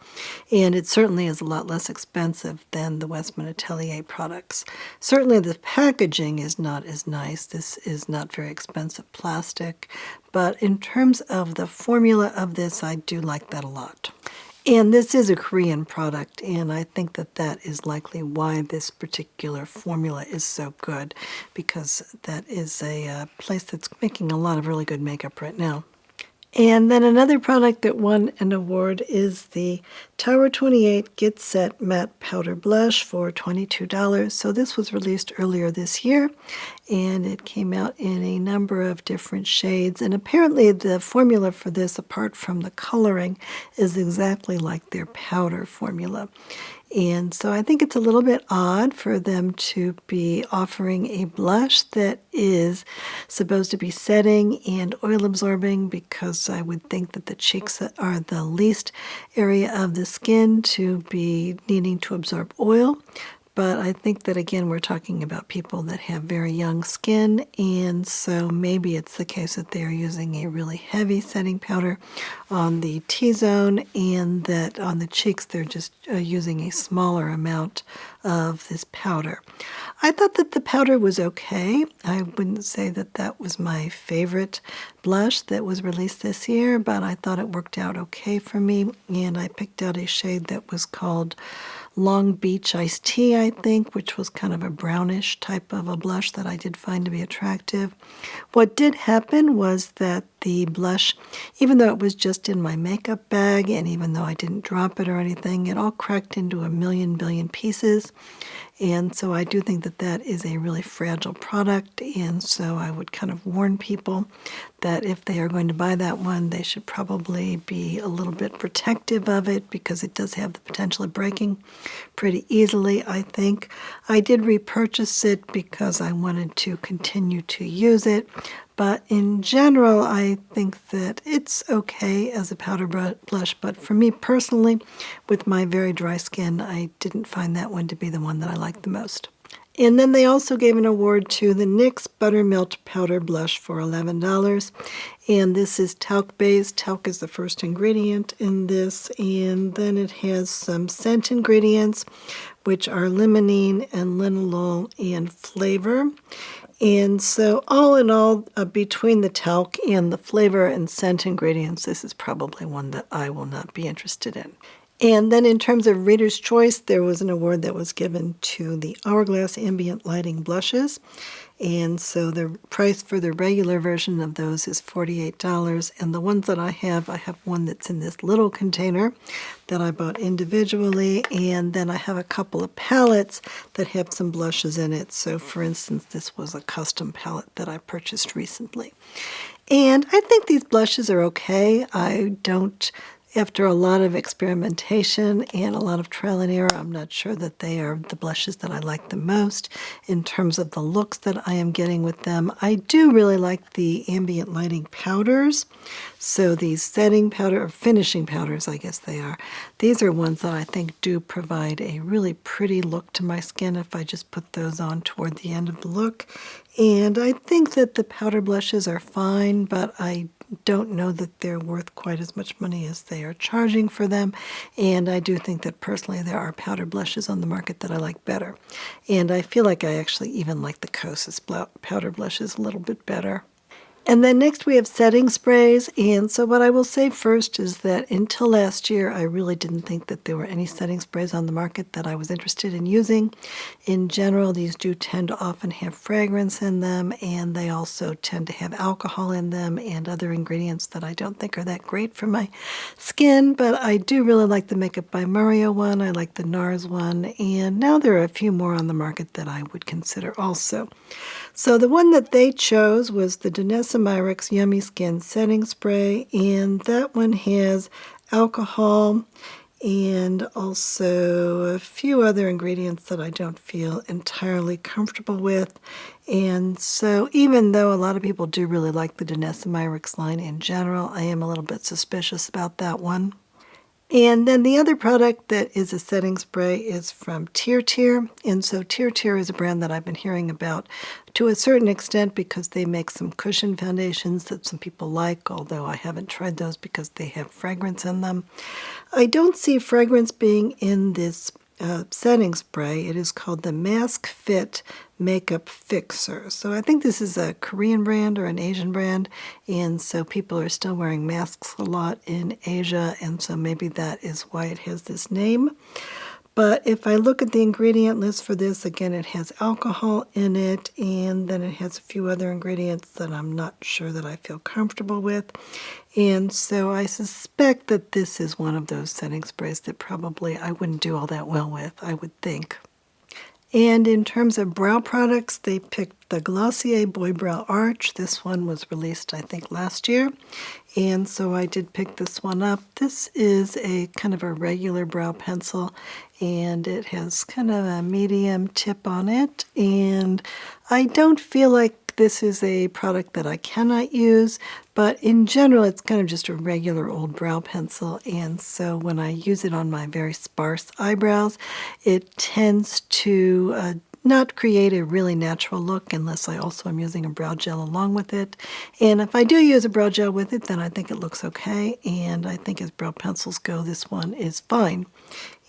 And it certainly is a lot less expensive than the Westman Atelier products. Certainly the packaging is not as nice. This is not very expensive plastic. But in terms of the formula of this, I do like that a lot. And this is a Korean product, and I think that that is likely why this particular formula is so good, because that is a place that's making a lot of really good makeup right now. And then another product that won an award is the Tower 28 Get Set Matte Powder Blush for $22. So this was released earlier this year, and it came out in a number of different shades. And apparently the formula for this, apart from the coloring, is exactly like their powder formula. And so I think it's a little bit odd for them to be offering a blush that is supposed to be setting and oil absorbing, because I would think that the cheeks are the least area of the skin to be needing to absorb oil. But I think that, again, we're talking about people that have very young skin, and so maybe it's the case that they are using a really heavy setting powder on the T-zone, and that on the cheeks they're just using a smaller amount of this powder. I thought that the powder was okay. I wouldn't say that that was my favorite blush that was released this year, but I thought it worked out okay for me, and I picked out a shade that was called Long Beach Iced Tea, I think, which was kind of a brownish type of a blush that I did find to be attractive. What did happen was that the blush, even though it was just in my makeup bag, and even though I didn't drop it or anything, it all cracked into a billion pieces. And so I do think that that is a really fragile product, and so I would kind of warn people that if they are going to buy that one, they should probably be a little bit protective of it, because it does have the potential of breaking pretty easily, I think. I did repurchase it because I wanted to continue to use it, but in general, I think that it's okay as a powder blush. But for me personally, with my very dry skin, I didn't find that one to be the one that I liked the most. And then they also gave an award to the NYX Buttermilk Powder Blush for $11. And this is talc-based. Talc is the first ingredient in this. And then it has some scent ingredients, which are limonene and linalool and flavor. And so all in all, between the talc and the flavor and scent ingredients, this is probably one that I will not be interested in. And then in terms of Reader's Choice, there was an award that was given to the Hourglass Ambient Lighting Blushes. And so the price for the regular version of those is $48. And the ones that I have one that's in this little container that I bought individually. And then I have a couple of palettes that have some blushes in it. So for instance, this was a custom palette that I purchased recently. And I think these blushes are okay. After a lot of experimentation and a lot of trial and error, I'm not sure that they are the blushes that I like the most in terms of the looks that I am getting with them. I do really like the ambient lighting powders. So these setting powder, or finishing powders, I guess they are. These are ones that I think do provide a really pretty look to my skin if I just put those on toward the end of the look. And I think that the powder blushes are fine, but I don't know that they're worth quite as much money as they are charging for them. And I do think that personally there are powder blushes on the market that I like better. And I feel like I actually even like the Kosas powder blushes a little bit better. And then next we have setting sprays, and so what I will say first is that until last year I really didn't think that there were any setting sprays on the market that I was interested in using. In general, these do tend to often have fragrance in them, and they also tend to have alcohol in them and other ingredients that I don't think are that great for my skin, but I do really like the Makeup by Mario one, I like the NARS one, and now there are a few more on the market that I would consider also. So the one that they chose was the Danessa Myricks Yummy Skin Setting Spray, and that one has alcohol and also a few other ingredients that I don't feel entirely comfortable with. And so even though a lot of people do really like the Danessa Myricks line in general, I am a little bit suspicious about that one. And then the other product that is a setting spray is from Tear, and so Tear is a brand that I've been hearing about to a certain extent because they make some cushion foundations that some people like, although I haven't tried those because they have fragrance in them. I don't see fragrance being in this setting spray. It is called the Mask Fit Makeup Fixer. So I think this is a Korean brand or an Asian brand, and so people are still wearing masks a lot in Asia, and so maybe that is why it has this name. But if I look at the ingredient list for this, again, it has alcohol in it, and then it has a few other ingredients that I'm not sure that I feel comfortable with. And so I suspect that this is one of those setting sprays that probably I wouldn't do all that well with, I would think. And in terms of brow products, they picked the Glossier Boy Brow Arch. This one was released, I think, last year. And so I did pick this one up. This is a kind of a regular brow pencil, and it has kind of a medium tip on it. And I don't feel like this is a product that I cannot use, but in general, it's kind of just a regular old brow pencil. And so when I use it on my very sparse eyebrows, it tends to not create a really natural look unless I also am using a brow gel along with it. And if I do use a brow gel with it, then I think it looks okay. And I think as brow pencils go, this one is fine.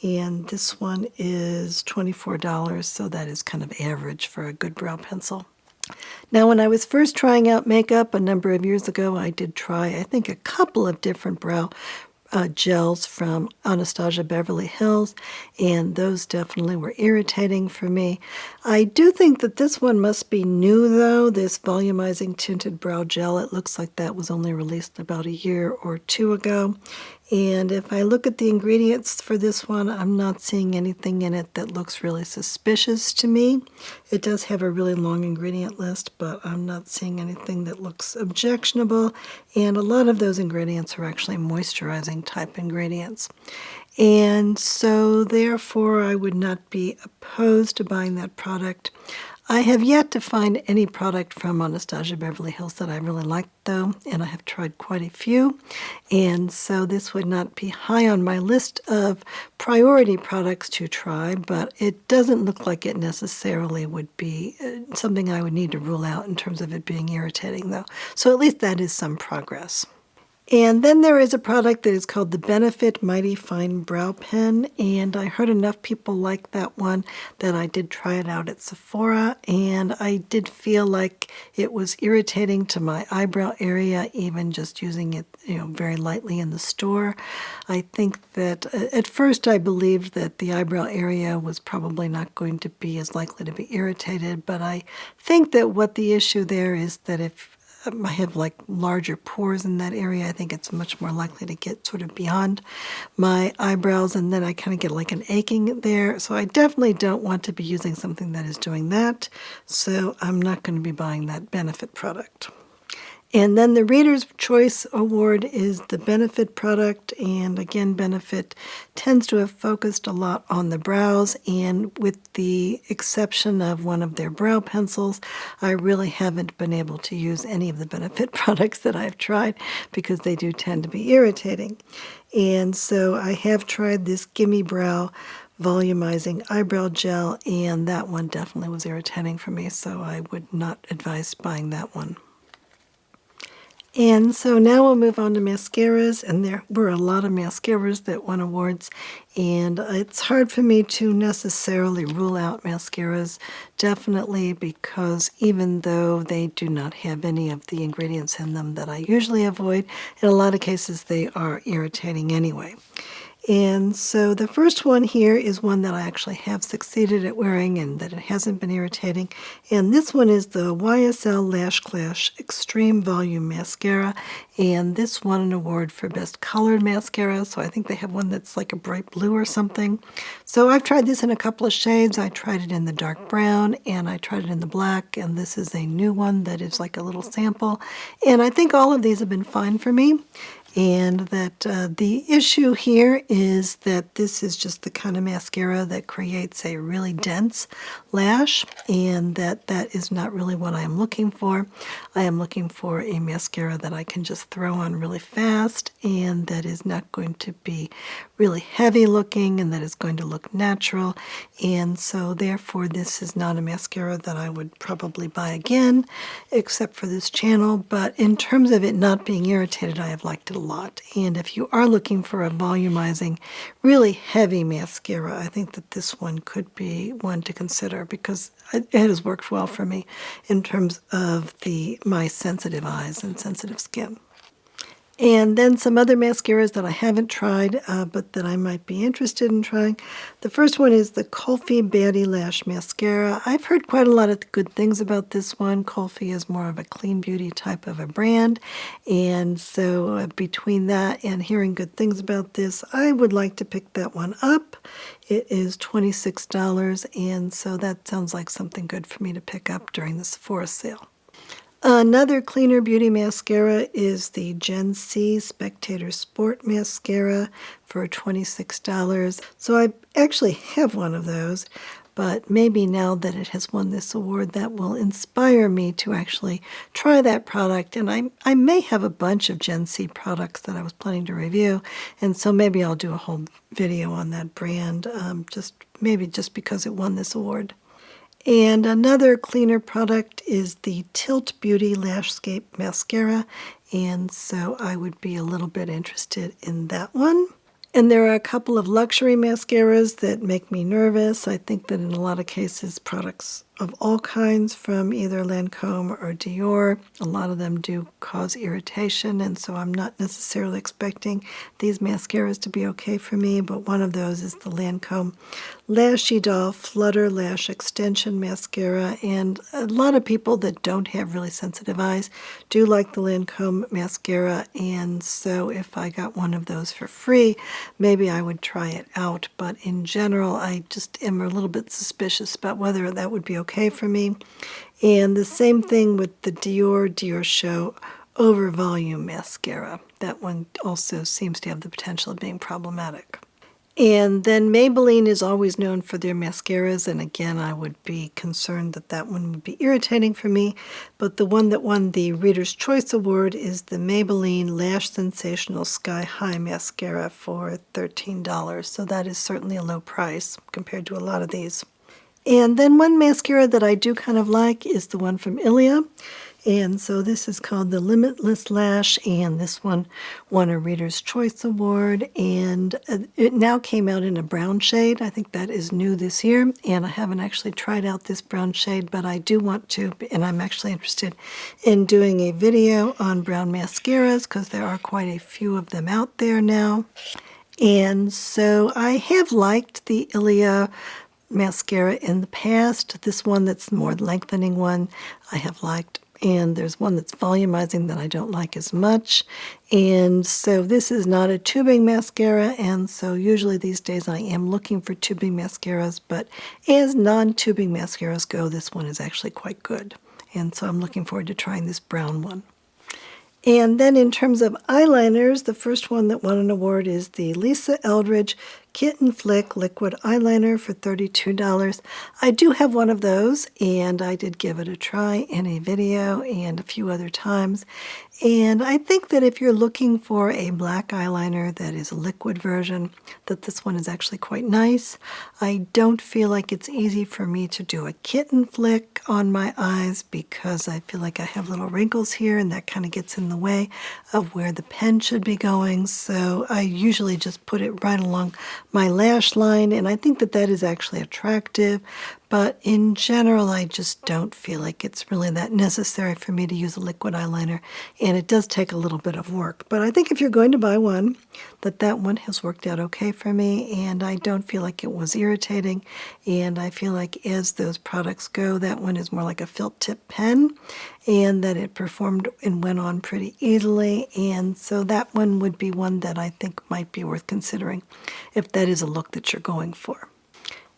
And this one is $24, so that is kind of average for a good brow pencil. Now, when I was first trying out makeup a number of years ago, I did try, I think, a couple of different brow gels from Anastasia Beverly Hills, and those definitely were irritating for me. I do think that this one must be new, though, this volumizing tinted brow gel. It looks like that was only released about a year or two ago. And if I look at the ingredients for this one, I'm not seeing anything in it that looks really suspicious to me. It does have a really long ingredient list, but I'm not seeing anything that looks objectionable. And a lot of those ingredients are actually moisturizing type ingredients. And so therefore, I would not be opposed to buying that product. I have yet to find any product from Anastasia Beverly Hills that I really liked, though, and I have tried quite a few. And so this would not be high on my list of priority products to try, but it doesn't look like it necessarily would be something I would need to rule out in terms of it being irritating, though. So at least that is some progress. And then there is a product that is called the Benefit Mighty Fine Brow Pen, and I heard enough people like that one that I did try it out at Sephora, and I did feel like it was irritating to my eyebrow area, even just using it, very lightly in the store. I think that at first I believed that the eyebrow area was probably not going to be as likely to be irritated, but I think that what the issue there is that if I have like larger pores in that area, I think it's much more likely to get sort of beyond my eyebrows, and then I kind of get like an aching there. So I definitely don't want to be using something that is doing that. So I'm not going to be buying that Benefit product. And then the Reader's Choice Award is the Benefit product, and again, Benefit tends to have focused a lot on the brows, and with the exception of one of their brow pencils, I really haven't been able to use any of the Benefit products that I've tried because they do tend to be irritating. And so I have tried this Gimme Brow volumizing eyebrow gel, and that one definitely was irritating for me, so I would not advise buying that one. And so now we'll move on to mascaras, and there were a lot of mascaras that won awards, and it's hard for me to necessarily rule out mascaras, definitely because even though they do not have any of the ingredients in them that I usually avoid, in a lot of cases they are irritating anyway. And so the first one here is one that I actually have succeeded at wearing and that it hasn't been irritating. And this one is the YSL Lash Clash Extreme Volume Mascara. And this won an award for Best Colored Mascara. So I think they have one that's like a bright blue or something. So I've tried this in a couple of shades. I tried it in the dark brown and I tried it in the black. And this is a new one that is like a little sample. And I think all of these have been fine for me. And that the issue here is that this is just the kind of mascara that creates a really dense lash, and that is not really what I am looking for. I am looking for a mascara that I can just throw on really fast and that is not going to be really heavy looking and that is going to look natural. And so therefore this is not a mascara that I would probably buy again, except for this channel. But in terms of it not being irritated, I have liked it a lot. And if you are looking for a volumizing, really heavy mascara, I think that this one could be one to consider because it has worked well for me in terms of my sensitive eyes and sensitive skin. And then some other mascaras that I haven't tried, but that I might be interested in trying. The first one is the Kulfi Baddie Lash Mascara. I've heard quite a lot of good things about this one. Kulfi is more of a clean beauty type of a brand. And so between that and hearing good things about this, I would like to pick that one up. It is $26, and so that sounds like something good for me to pick up during the Sephora sale. Another cleaner beauty mascara is the Gen C Spectator Sport Mascara for $26. So I actually have one of those, but maybe now that it has won this award, that will inspire me to actually try that product. And I may have a bunch of Gen C products that I was planning to review, and so maybe I'll do a whole video on that brand, just because it won this award. And another cleaner product is the Tilt Beauty Lashscape Mascara, and so I would be a little bit interested in that one. And there are a couple of luxury mascaras that make me nervous. I think that in a lot of cases, products of all kinds from either Lancome or Dior, a lot of them do cause irritation, and so I'm not necessarily expecting these mascaras to be okay for me, but one of those is the Lancome Lashy Doll Flutter Lash Extension Mascara, and a lot of people that don't have really sensitive eyes do like the Lancome mascara, and so if I got one of those for free, maybe I would try it out. But in general, I just am a little bit suspicious about whether that would be okay for me. And the same thing with the Dior Show Over Volume Mascara. That one also seems to have the potential of being problematic. And then Maybelline is always known for their mascaras, and again, I would be concerned that that one would be irritating for me, but the one that won the Reader's Choice Award is the Maybelline Lash Sensational Sky High Mascara for $13, so that is certainly a low price compared to a lot of these. And then one mascara that I do kind of like is the one from Ilia. And so this is called the Limitless Lash, and this one won a Reader's Choice Award, and it now came out in a brown shade. I think that is new this year, and I haven't actually tried out this brown shade, but I do want to, and I'm actually interested in doing a video on brown mascaras because there are quite a few of them out there now. And so I have liked the Ilia mascara in the past. This one that's more lengthening one I have liked. And there's one that's volumizing that I don't like as much. And so this is not a tubing mascara, and so usually these days I am looking for tubing mascaras, but as non-tubing mascaras go, this one is actually quite good. And so I'm looking forward to trying this brown one. And then in terms of eyeliners, the first one that won an award is the Lisa Eldridge Kitten Flick Liquid Eyeliner for $32. I do have one of those, and I did give it a try in a video and a few other times. And I think that if you're looking for a black eyeliner that is a liquid version, that this one is actually quite nice. I don't feel like it's easy for me to do a kitten flick on my eyes because I feel like I have little wrinkles here and that kind of gets in the way of where the pen should be going. So I usually just put it right along my lash line, and I think that that is actually attractive. But in general, I just don't feel like it's really that necessary for me to use a liquid eyeliner, and it does take a little bit of work. But I think if you're going to buy one, that one has worked out okay for me, and I don't feel like it was irritating, and I feel like as those products go, that one is more like a felt tip pen, and that it performed and went on pretty easily, and so that one would be one that I think might be worth considering if that is a look that you're going for.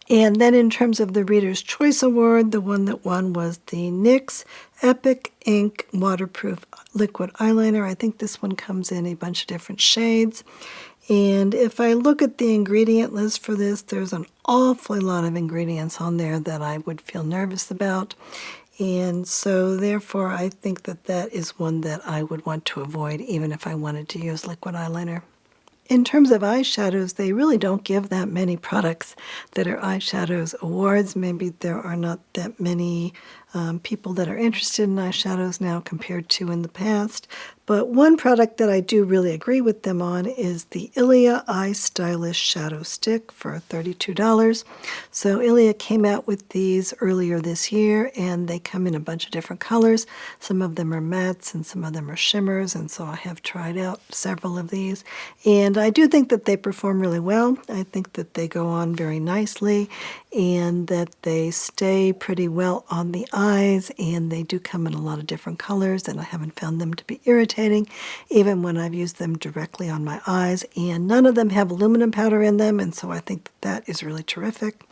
And then in terms of the Reader's Choice Award, the one that won was the NYX Epic Ink Waterproof Liquid Eyeliner. I think this one comes in a bunch of different shades. And if I look at the ingredient list for this, there's an awfully lot of ingredients on there that I would feel nervous about. And so therefore, I think that that is one that I would want to avoid even if I wanted to use liquid eyeliner. In terms of eyeshadows, they really don't give that many products that are eyeshadows awards. Maybe there are not that many people that are interested in eyeshadows now compared to in the past. But one product that I do really agree with them on is the Ilia Eye Stylish Shadow Stick for $32. So Ilia came out with these earlier this year, and they come in a bunch of different colors. Some of them are mattes and some of them are shimmers, and so I have tried out several of these. And I do think that they perform really well. I think that they go on very nicely and that they stay pretty well on the eyes, and they do come in a lot of different colors, and I haven't found them to be irritating even when I've used them directly on my eyes, and none of them have aluminum powder in them, and so I think that is really terrific,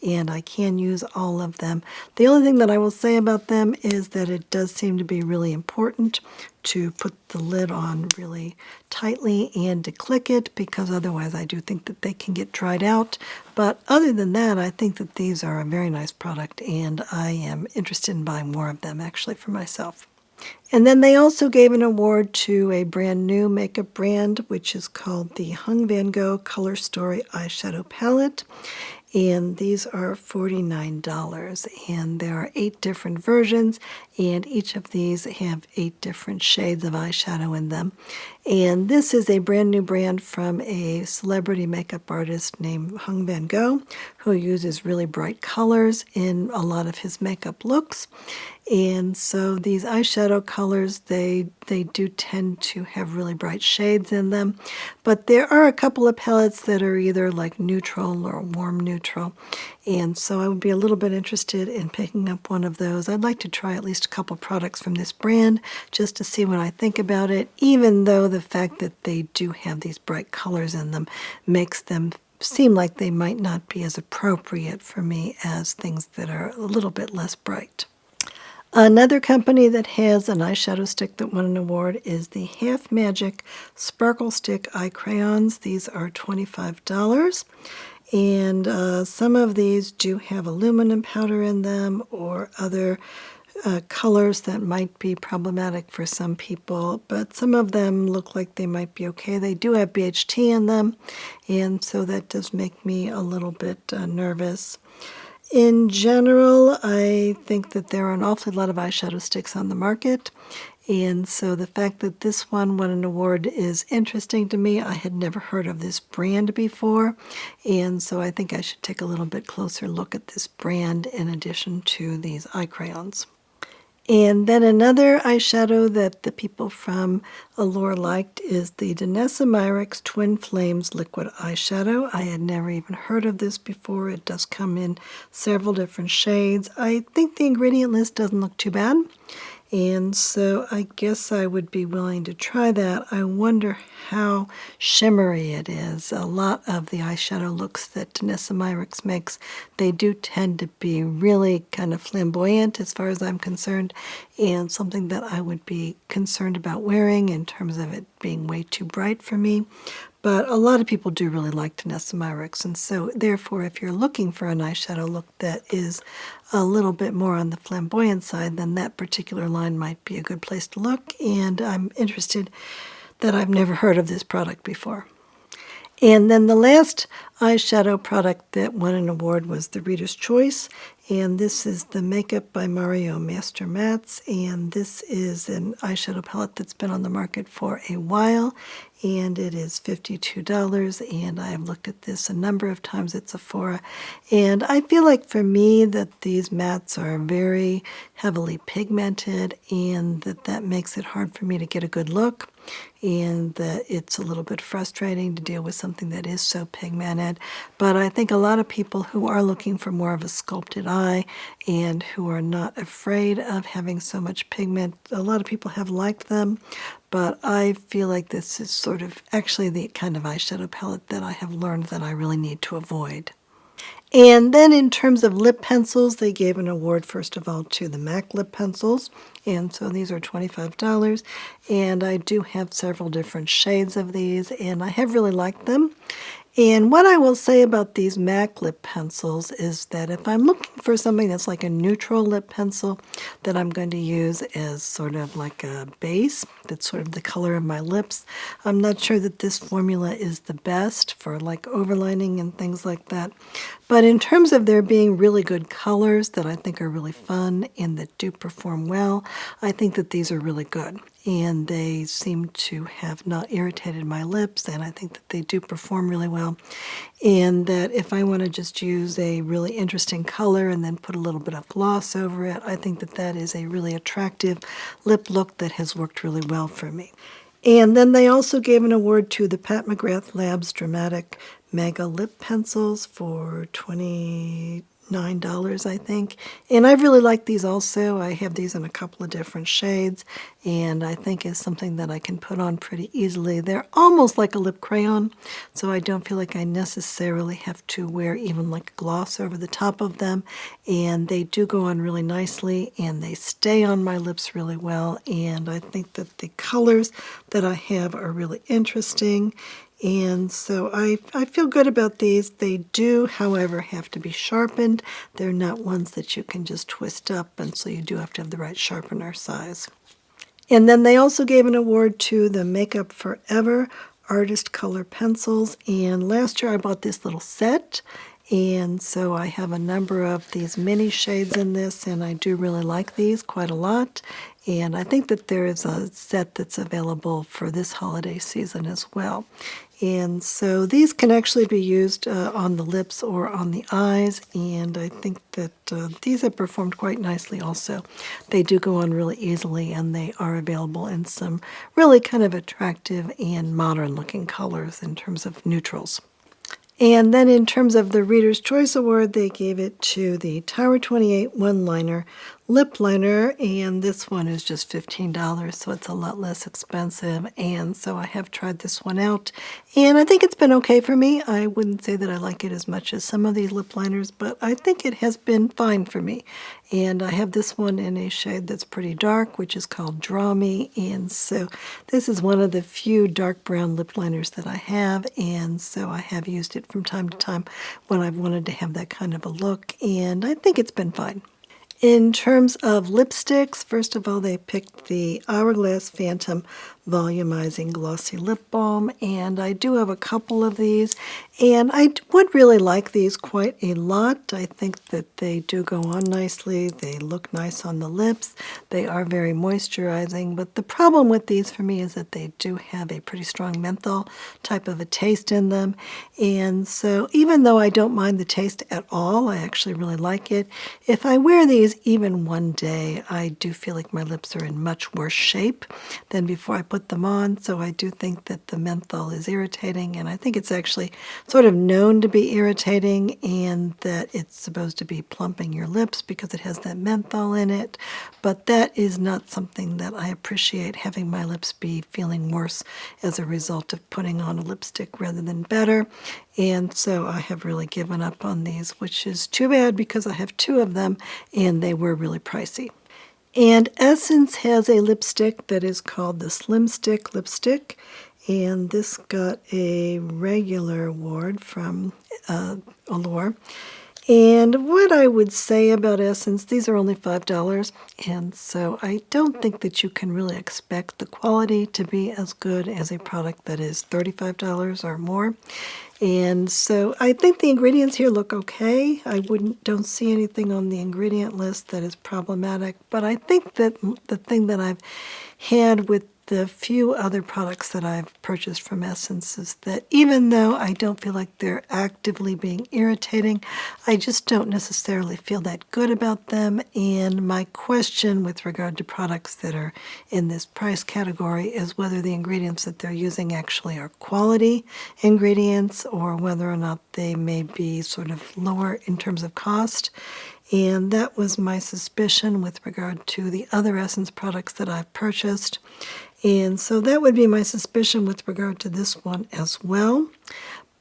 and I can use all of them. The only thing that I will say about them is that it does seem to be really important to put the lid on really tightly and to click it, because otherwise I do think that they can get dried out. But other than that, I think that these are a very nice product, and I am interested in buying more of them actually for myself. And then they also gave an award to a brand new makeup brand, which is called the Hung Van Gogh Color Story Eyeshadow Palette. And these are $49, and there are 8 different versions, and each of these have 8 different shades of eyeshadow in them. And this is a brand new brand from a celebrity makeup artist named Hung Van Gogh, who uses really bright colors in a lot of his makeup looks. And so these eyeshadow colors, they do tend to have really bright shades in them. But there are a couple of palettes that are either like neutral or warm neutral. And so I would be a little bit interested in picking up one of those. I'd like to try at least a couple products from this brand just to see what I think about it, even though the fact that they do have these bright colors in them makes them seem like they might not be as appropriate for me as things that are a little bit less bright. Another company that has an eyeshadow stick that won an award is the Half Magic Sparkle Stick Eye Crayons. These are $25. And some of these do have aluminum powder in them or other colors that might be problematic for some people, but some of them look like they might be okay. They do have BHT in them, and so that does make me a little bit nervous. In general, I think that there are an awful lot of eyeshadow sticks on the market, and so the fact that this one won an award is interesting to me. I had never heard of this brand before, and so I think I should take a little bit closer look at this brand in addition to these eye crayons. And then another eyeshadow that the people from Allure liked is the Danessa Myricks Twin Flames Liquid Eyeshadow. I had never even heard of this before. It does come in several different shades. I think the ingredient list doesn't look too bad, and so I guess I would be willing to try that. I wonder how shimmery it is. A lot of the eyeshadow looks that Danessa Myricks makes, they do tend to be really kind of flamboyant as far as I'm concerned, and something that I would be concerned about wearing in terms of it being way too bright for me. But a lot of people do really like Tanessa, and so therefore if you're looking for an eyeshadow look that is a little bit more on the flamboyant side, then that particular line might be a good place to look, and I'm interested that I've never heard of this product before. And then the last eyeshadow product that won an award was the Reader's Choice, and this is the Makeup by Mario Master Mattes, and this is an eyeshadow palette that's been on the market for a while, and it is $52, and I have looked at this a number of times at Sephora, and I feel like for me that these mattes are very heavily pigmented, and that makes it hard for me to get a good look, and that it's a little bit frustrating to deal with something that is so pigmented. But I think a lot of people who are looking for more of a sculpted eye and who are not afraid of having so much pigment, a lot of people have liked them, but I feel like this is sort of actually the kind of eyeshadow palette that I have learned that I really need to avoid. And then in terms of lip pencils, they gave an award, first of all, to the MAC lip pencils. And so these are $25. And I do have several different shades of these, and I have really liked them. And what I will say about these MAC lip pencils is that if I'm looking for something that's like a neutral lip pencil that I'm going to use as sort of like a base, that's sort of the color of my lips, I'm not sure that this formula is the best for like overlining and things like that. But in terms of there being really good colors that I think are really fun and that do perform well, I think that these are really good. And they seem to have not irritated my lips, and I think that they do perform really well. And that if I want to just use a really interesting color and then put a little bit of gloss over it, I think that that is a really attractive lip look that has worked really well for me. And then they also gave an award to the Pat McGrath Labs Dramatic Mega Lip Pencils for $29, I think. And I really like these also. I have these in a couple of different shades, and I think it's something that I can put on pretty easily. They're almost like a lip crayon, so I don't feel like I necessarily have to wear even like a gloss over the top of them. And they do go on really nicely, and they stay on my lips really well. And I think that the colors that I have are really interesting. And so I feel good about these. They do, however, have to be sharpened. They're not ones that you can just twist up, and so you do have to have the right sharpener size. And then they also gave an award to the Makeup Forever Artist Color Pencils. And last year I bought this little set, and so I have a number of these mini shades in this, and I do really like these quite a lot. And I think that there is a set that's available for this holiday season as well. And so these can actually be used on the lips or on the eyes, and I think that these have performed quite nicely also. They do go on really easily, and they are available in some really kind of attractive and modern looking colors in terms of neutrals. And then in terms of the Reader's Choice Award, they gave it to the Tower 28 One-Liner Lip Liner, and this one is just $15, so it's a lot less expensive. And so I have tried this one out, and I think it's been okay for me. I wouldn't say that I like it as much as some of these lip liners, but I think it has been fine for me. And I have this one in a shade that's pretty dark, which is called Draw Me, and so this is one of the few dark brown lip liners that I have, and so I have used it from time to time when I've wanted to have that kind of a look, and I think it's been fine. In terms of lipsticks, first of all, they picked the Hourglass Phantom Volumizing Glossy Lip Balm, and I do have a couple of these, and I would really like these quite a lot. I think that they do go on nicely, they look nice on the lips, they are very moisturizing, but the problem with these for me is that they do have a pretty strong menthol type of a taste in them, and so even though I don't mind the taste at all, I actually really like it. If I wear these even one day, I do feel like my lips are in much worse shape than before I put them on, so I do think that the menthol is irritating, and I think it's actually sort of known to be irritating, and that it's supposed to be plumping your lips because it has that menthol in it, but that is not something that I appreciate, having my lips be feeling worse as a result of putting on a lipstick rather than better. And so I have really given up on these, which is too bad because I have two of them and they were really pricey. And Essence has a lipstick that is called the Slim Stick Lipstick, and this got a regular award from Allure. And what I would say about Essence, these are only $5, and so I don't think that you can really expect the quality to be as good as a product that is $35 or more. And so I think the ingredients here look okay. I don't see anything on the ingredient list that is problematic, but I think that the thing that I've had with the few other products that I've purchased from Essence is that even though I don't feel like they're actively being irritating, I just don't necessarily feel that good about them. And my question with regard to products that are in this price category is whether the ingredients that they're using actually are quality ingredients or whether or not they may be sort of lower in terms of cost. And that was my suspicion with regard to the other Essence products that I've purchased. And so that would be my suspicion with regard to this one as well.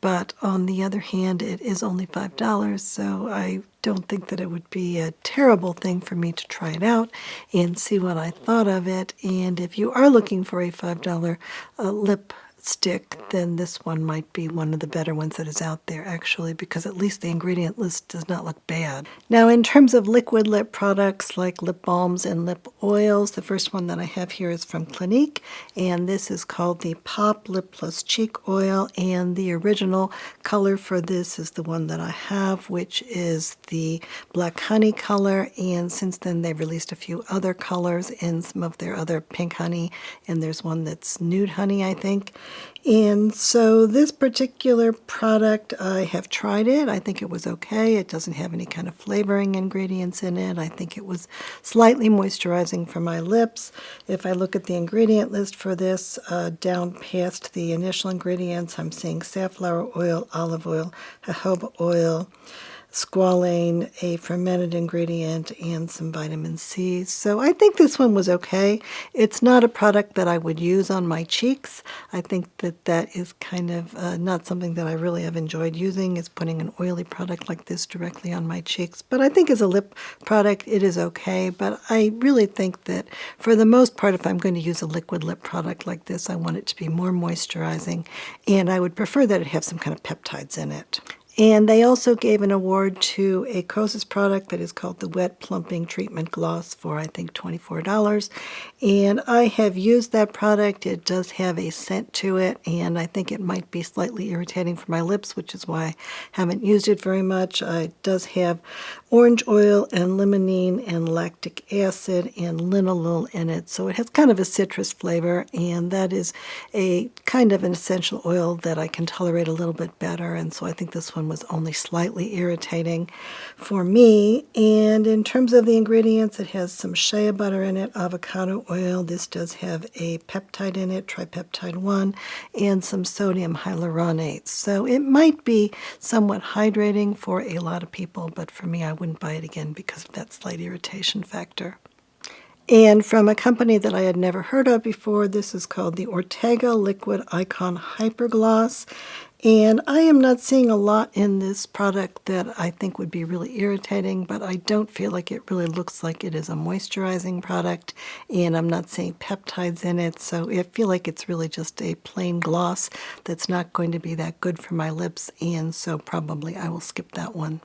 But on the other hand, it is only $5, so I don't think that it would be a terrible thing for me to try it out and see what I thought of it. And if you are looking for a $5 lipstick, then this one might be one of the better ones that is out there, actually, because at least the ingredient list does not look bad. Now, in terms of liquid lip products like lip balms and lip oils, the first one that I have here is from Clinique, and this is called the Pop Lip Plus Cheek Oil, and the original color for this is the one that I have, which is the Black Honey color, and since then they've released a few other colors in some of their other Pink Honey, and there's one that's Nude Honey, I think. And so this particular product, I have tried it. I think it was okay. It doesn't have any kind of flavoring ingredients in it. I think it was slightly moisturizing for my lips. If I look at the ingredient list for this, down past the initial ingredients, I'm seeing safflower oil, olive oil, jojoba oil, squalane, a fermented ingredient, and some vitamin C. So I think this one was okay. It's not a product that I would use on my cheeks. I think that that is kind of not something that I really have enjoyed using, is putting an oily product like this directly on my cheeks. But I think as a lip product, it is okay. But I really think that for the most part, if I'm going to use a liquid lip product like this, I want it to be more moisturizing, and I would prefer that it have some kind of peptides in it. And they also gave an award to a Kosas product that is called the Wet Plumping Treatment Gloss for, I think, $24. And I have used that product. It does have a scent to it, and I think it might be slightly irritating for my lips, which is why I haven't used it very much. It does have orange oil and limonene and lactic acid and linalool in it. So it has kind of a citrus flavor, and that is a kind of an essential oil that I can tolerate a little bit better. And so I think this one was only slightly irritating for me. And in terms of the ingredients, it has some shea butter in it, avocado oil. This does have a peptide in it, tripeptide 1, and some sodium hyaluronate. So it might be somewhat hydrating for a lot of people, but for me, I wouldn't buy it again because of that slight irritation factor. And from a company that I had never heard of before, this is called the Ortega Liquid Icon Hyper Gloss. And I am not seeing a lot in this product that I think would be really irritating, but I don't feel like it really looks like it is a moisturizing product, and I'm not seeing peptides in it, so I feel like it's really just a plain gloss that's not going to be that good for my lips, and so probably I will skip that one.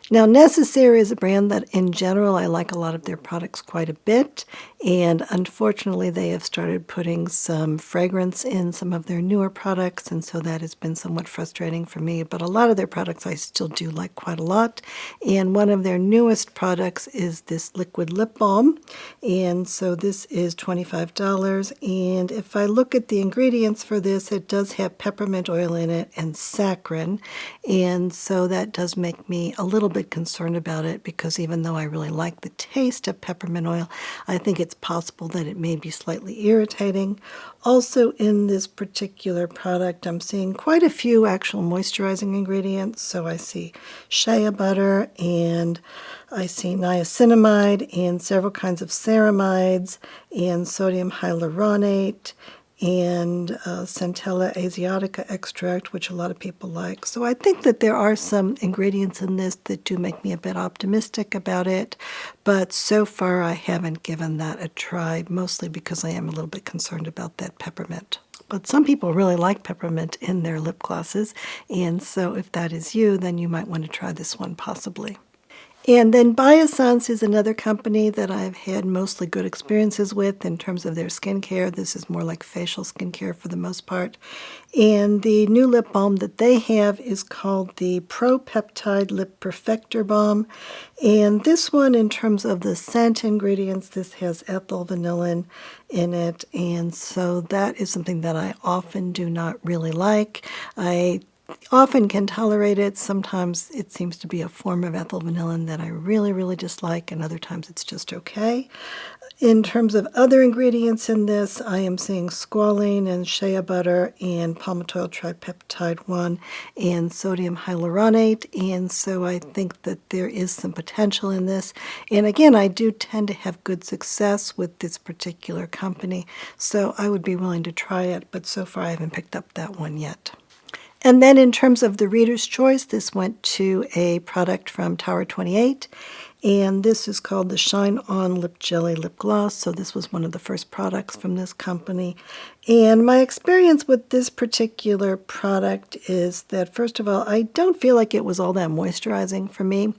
Now, Necessaire is a brand that, in general, I like a lot of their products quite a bit, and unfortunately, they have started putting some fragrance in some of their newer products, and so that has been somewhat frustrating for me, but a lot of their products I still do like quite a lot, and one of their newest products is this liquid lip balm, and so this is $25, and if I look at the ingredients for this, it does have peppermint oil in it and saccharin, and so that does make me a little bit concerned about it, because even though I really like the taste of peppermint oil, I think it's possible that it may be slightly irritating. Also in this particular product, I'm seeing quite a few actual moisturizing ingredients. So I see shea butter, and I see niacinamide, and several kinds of ceramides, and sodium hyaluronate, and Centella asiatica extract, which a lot of people like. So I think that there are some ingredients in this that do make me a bit optimistic about it, but so far I haven't given that a try, mostly because I am a little bit concerned about that peppermint. But some people really like peppermint in their lip glosses, and so if that is you, then you might want to try this one possibly. And then Biossance is another company that I've had mostly good experiences with in terms of their skincare. This is more like facial skincare for the most part. And the new lip balm that they have is called the Pro Peptide Lip Perfector Balm. And this one, in terms of the scent ingredients, this has ethyl vanillin in it. And so that is something that I often do not really like. I often can tolerate it. Sometimes it seems to be a form of ethyl vanillin that I really, really dislike, and other times it's just okay. In terms of other ingredients in this, I am seeing squalene and shea butter and palmitoyl tripeptide 1 and sodium hyaluronate, and so I think that there is some potential in this. And again, I do tend to have good success with this particular company, so I would be willing to try it, but so far I haven't picked up that one yet. And then in terms of the Reader's Choice, this went to a product from Tower 28, and this is called the Shine On Lip Jelly Lip Gloss. So this was one of the first products from this company. And my experience with this particular product is that, first of all, I don't feel like it was all that moisturizing for me.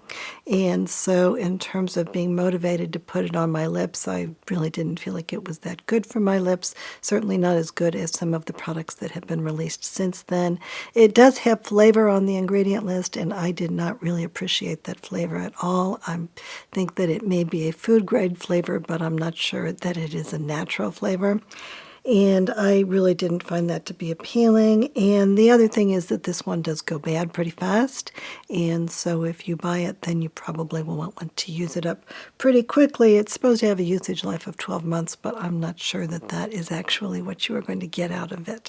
And so in terms of being motivated to put it on my lips, I really didn't feel like it was that good for my lips. Certainly not as good as some of the products that have been released since then. It does have flavor on the ingredient list, and I did not really appreciate that flavor at all. I think that it may be a food-grade flavor, but I'm not sure that it is a natural flavor. And I really didn't find that to be appealing. And the other thing is that this one does go bad pretty fast. And so if you buy it, then you probably will want to use it up pretty quickly. It's supposed to have a usage life of 12 months, but I'm not sure that that is actually what you are going to get out of it.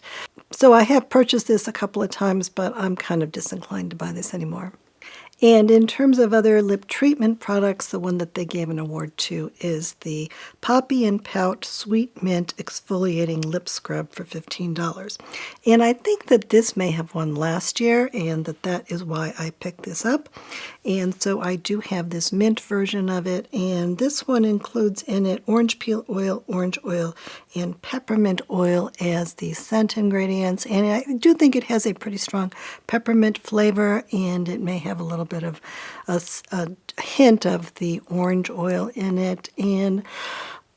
So I have purchased this a couple of times, but I'm kind of disinclined to buy this anymore. And in terms of other lip treatment products, the one that they gave an award to is the Poppy and Pout Sweet Mint Exfoliating Lip Scrub for $15. And I think that this may have won last year, and that is why I picked this up. And so I do have this mint version of it, and this one includes in it orange peel oil, orange oil, and peppermint oil as the scent ingredients. And I do think it has a pretty strong peppermint flavor, and it may have a little bit of a hint of the orange oil in it. And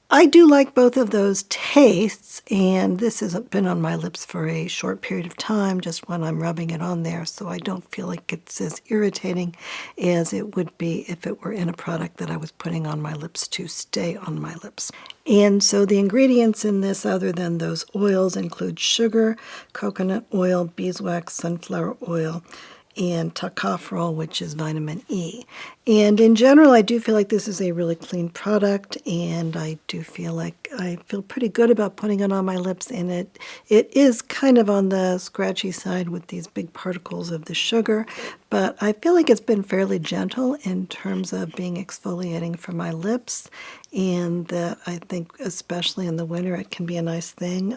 I do like both of those tastes, and this has been on my lips for a short period of time, just when I'm rubbing it on there, so I don't feel like it's as irritating as it would be if it were in a product that I was putting on my lips to stay on my lips. And so the ingredients in this, other than those oils, include sugar, coconut oil, beeswax, sunflower oil, and tocopherol, which is vitamin E. And in general, I do feel like this is a really clean product, and I do feel like I feel pretty good about putting it on my lips, and it is kind of on the scratchy side with these big particles of the sugar, but I feel like it's been fairly gentle in terms of being exfoliating for my lips, and that I think especially in the winter it can be a nice thing.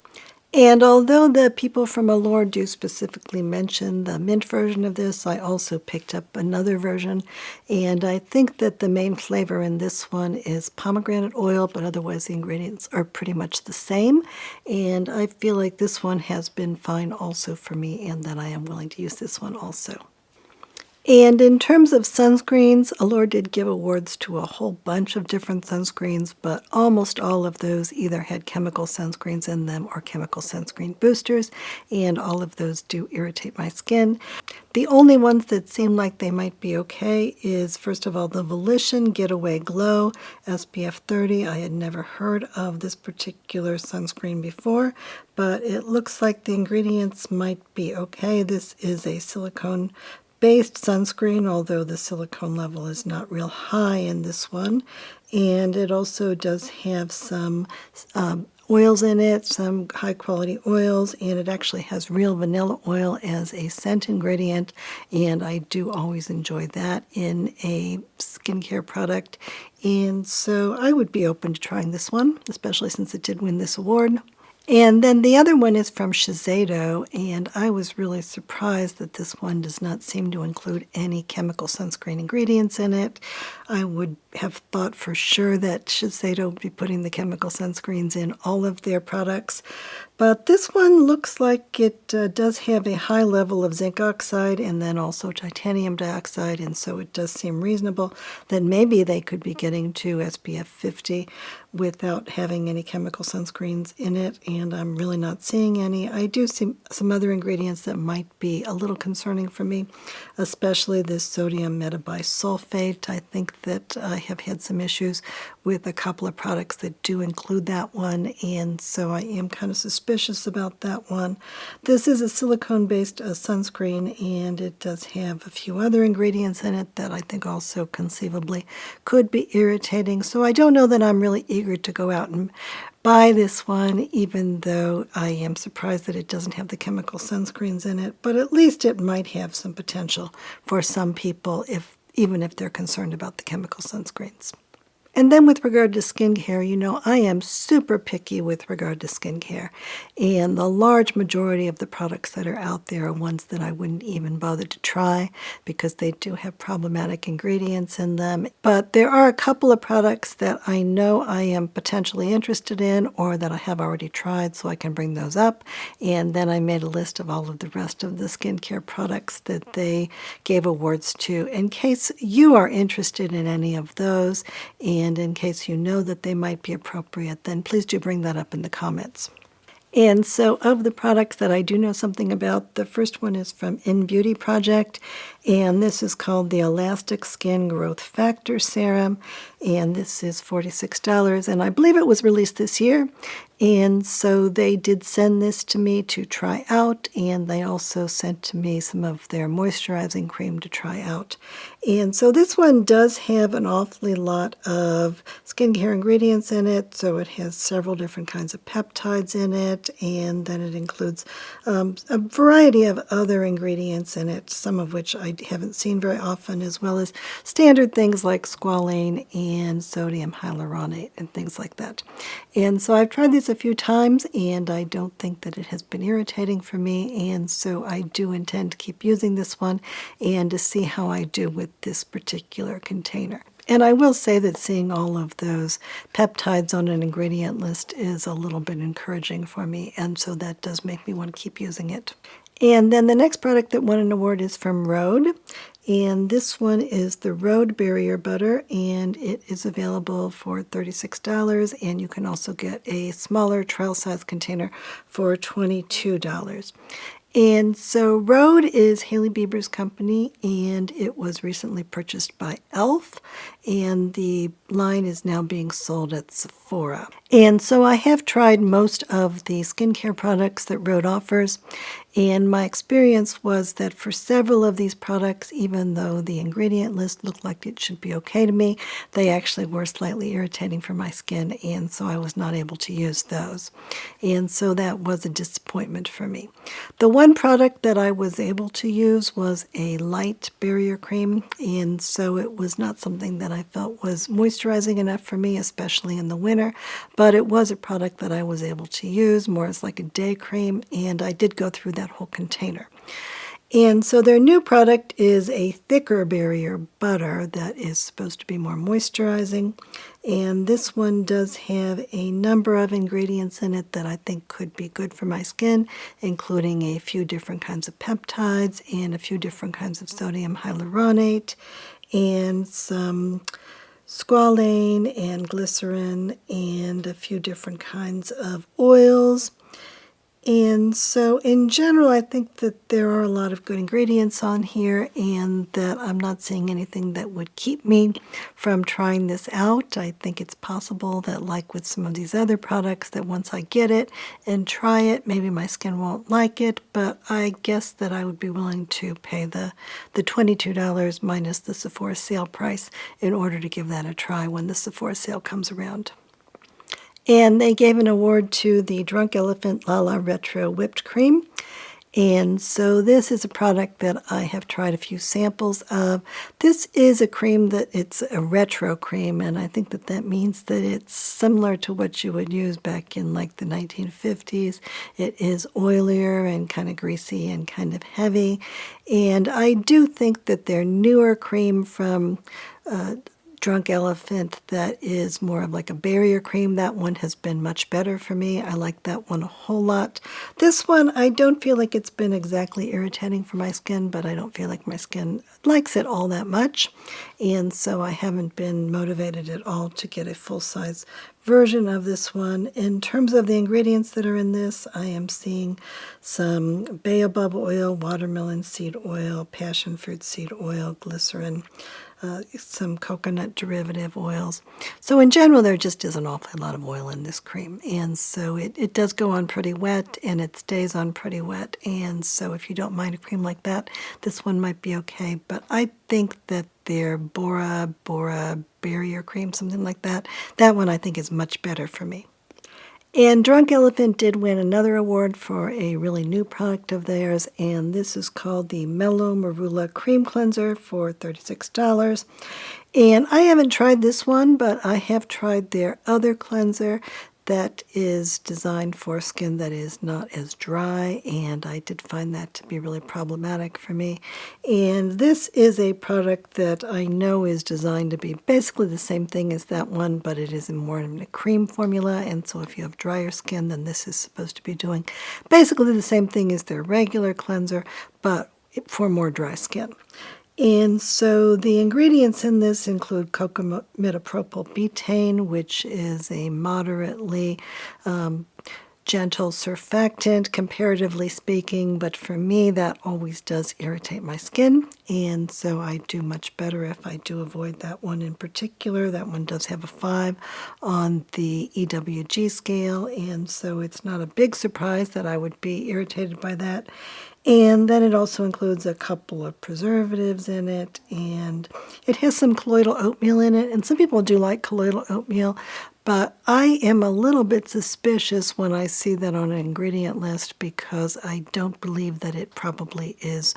And although the people from Allure do specifically mention the mint version of this, I also picked up another version, and I think that the main flavor in this one is pomegranate oil, but otherwise the ingredients are pretty much the same, and I feel like this one has been fine also for me, and that I am willing to use this one also. And in terms of sunscreens, Allure did give awards to a whole bunch of different sunscreens, but almost all of those either had chemical sunscreens in them or chemical sunscreen boosters, and all of those do irritate my skin. The only ones that seem like they might be okay is, first of all, the Volition Getaway Glow SPF 30. I had never heard of this particular sunscreen before, but it looks like the ingredients might be okay. This is a silicone-based sunscreen, although the silicone level is not real high in this one. And it also does have some oils in it, some high-quality oils, and it actually has real vanilla oil as a scent ingredient, and I do always enjoy that in a skincare product. And so I would be open to trying this one, especially since it did win this award. And then the other one is from Shiseido, and I was really surprised that this one does not seem to include any chemical sunscreen ingredients in it. I would have thought for sure that Shiseido would be putting the chemical sunscreens in all of their products, But this one looks like it does have a high level of zinc oxide and then also titanium dioxide, and so it does seem reasonable that maybe they could be getting to SPF 50 without having any chemical sunscreens in it, and I'm really not seeing any. I do see some other ingredients that might be a little concerning for me, especially this sodium metabisulfate. I think that I have had some issues with a couple of products that do include that one, and so I am kind of suspicious about that one. This is a silicone-based sunscreen, and it does have a few other ingredients in it that I think also conceivably could be irritating, so I don't know that I'm really eager to go out and buy this one, even though I am surprised that it doesn't have the chemical sunscreens in it, but at least it might have some potential for some people, even if they're concerned about the chemical sunscreens. And then with regard to skincare, you know, I am super picky with regard to skincare. And the large majority of the products that are out there are ones that I wouldn't even bother to try because they do have problematic ingredients in them. But there are a couple of products that I know I am potentially interested in or that I have already tried, so I can bring those up. And then I made a list of all of the rest of the skincare products that they gave awards to in case you are interested in any of those. And in case you know that they might be appropriate, then please do bring that up in the comments. And so of the products that I do know something about, the first one is from In Beauty Project, and this is called the Elastic Skin Growth Factor Serum, and this is $46, and I believe it was released this year. And so they did send this to me to try out, and they also sent to me some of their moisturizing cream to try out. And so this one does have an awfully lot of skincare ingredients in it, so it has several different kinds of peptides in it, and then it includes a variety of other ingredients in it, some of which I haven't seen very often, as well as standard things like squalane and sodium hyaluronate and things like that. And so I've tried these a few times, and I don't think that it has been irritating for me, and so I do intend to keep using this one and to see how I do with this particular container. And I will say that seeing all of those peptides on an ingredient list is a little bit encouraging for me, and so that does make me want to keep using it. And then the next product that won an award is from Rhode, and this one is the Rhode Barrier Butter, and it is available for $36, and you can also get a smaller trial size container for $22. And so Rhode is Hailey Bieber's company, and it was recently purchased by e.l.f., and the line is now being sold at Sephora. And so I have tried most of the skincare products that Rhode offers, and my experience was that for several of these products, even though the ingredient list looked like it should be okay to me, they actually were slightly irritating for my skin, and so I was not able to use those. And so that was a disappointment for me. The one product that I was able to use was a light barrier cream, and so it was not something that I felt was moisturizing enough for me, especially in the winter, but it was a product that I was able to use more as like a day cream, and I did go through that whole container. And so their new product is a thicker barrier butter that is supposed to be more moisturizing. And this one does have a number of ingredients in it that I think could be good for my skin, including a few different kinds of peptides and a few different kinds of sodium hyaluronate and some squalane and glycerin and a few different kinds of oils. And so in general, I think that there are a lot of good ingredients on here and that I'm not seeing anything that would keep me from trying this out. I think it's possible that, like with some of these other products, that once I get it and try it, maybe my skin won't like it, but I guess that I would be willing to pay the $22 minus the Sephora sale price in order to give that a try when the Sephora sale comes around. And they gave an award to the Drunk Elephant Lala Retro Whipped Cream. And so this is a product that I have tried a few samples of. This is a cream that it's a retro cream, and I think that that means that it's similar to what you would use back in like the 1950s. It is oilier and kind of greasy and kind of heavy. And I do think that their newer cream from Drunk Elephant that is more of like a barrier cream. That one has been much better for me. I like that one a whole lot. This one, I don't feel like it's been exactly irritating for my skin, but I don't feel like my skin likes it all that much. And so I haven't been motivated at all to get a full-size version of this one. In terms of the ingredients that are in this, I am seeing some baobab oil, watermelon seed oil, passion fruit seed oil, glycerin, some coconut derivative oils. So in general, there just is an awful lot of oil in this cream. And so it does go on pretty wet, and it stays on pretty wet. And so if you don't mind a cream like that, this one might be okay. But I think that their Bora Barrier Cream, something like that, that one I think is much better for me. And Drunk Elephant did win another award for a really new product of theirs, and this is called the Mellow Marula Cream Cleanser for $36. And I haven't tried this one, but I have tried their other cleanser that is designed for skin that is not as dry, and I did find that to be really problematic for me. And this is a product that I know is designed to be basically the same thing as that one, but it is more in a cream formula, and so if you have drier skin, then this is supposed to be doing basically the same thing as their regular cleanser, but for more dry skin. And so the ingredients in this include cocamidopropyl betaine, which is a moderately gentle surfactant, comparatively speaking, but for me that always does irritate my skin, and so I do much better if I do avoid that one in particular. That one does have a 5 on the EWG scale, and so it's not a big surprise that I would be irritated by that. And then it also includes a couple of preservatives in it, and it has some colloidal oatmeal in it, and some people do like colloidal oatmeal, but I am a little bit suspicious when I see that on an ingredient list because I don't believe that it probably is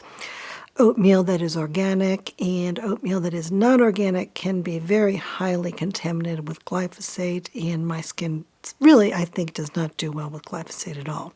oatmeal that is organic, and oatmeal that is not organic can be very highly contaminated with glyphosate, and my skin really, I think, does not do well with glyphosate at all.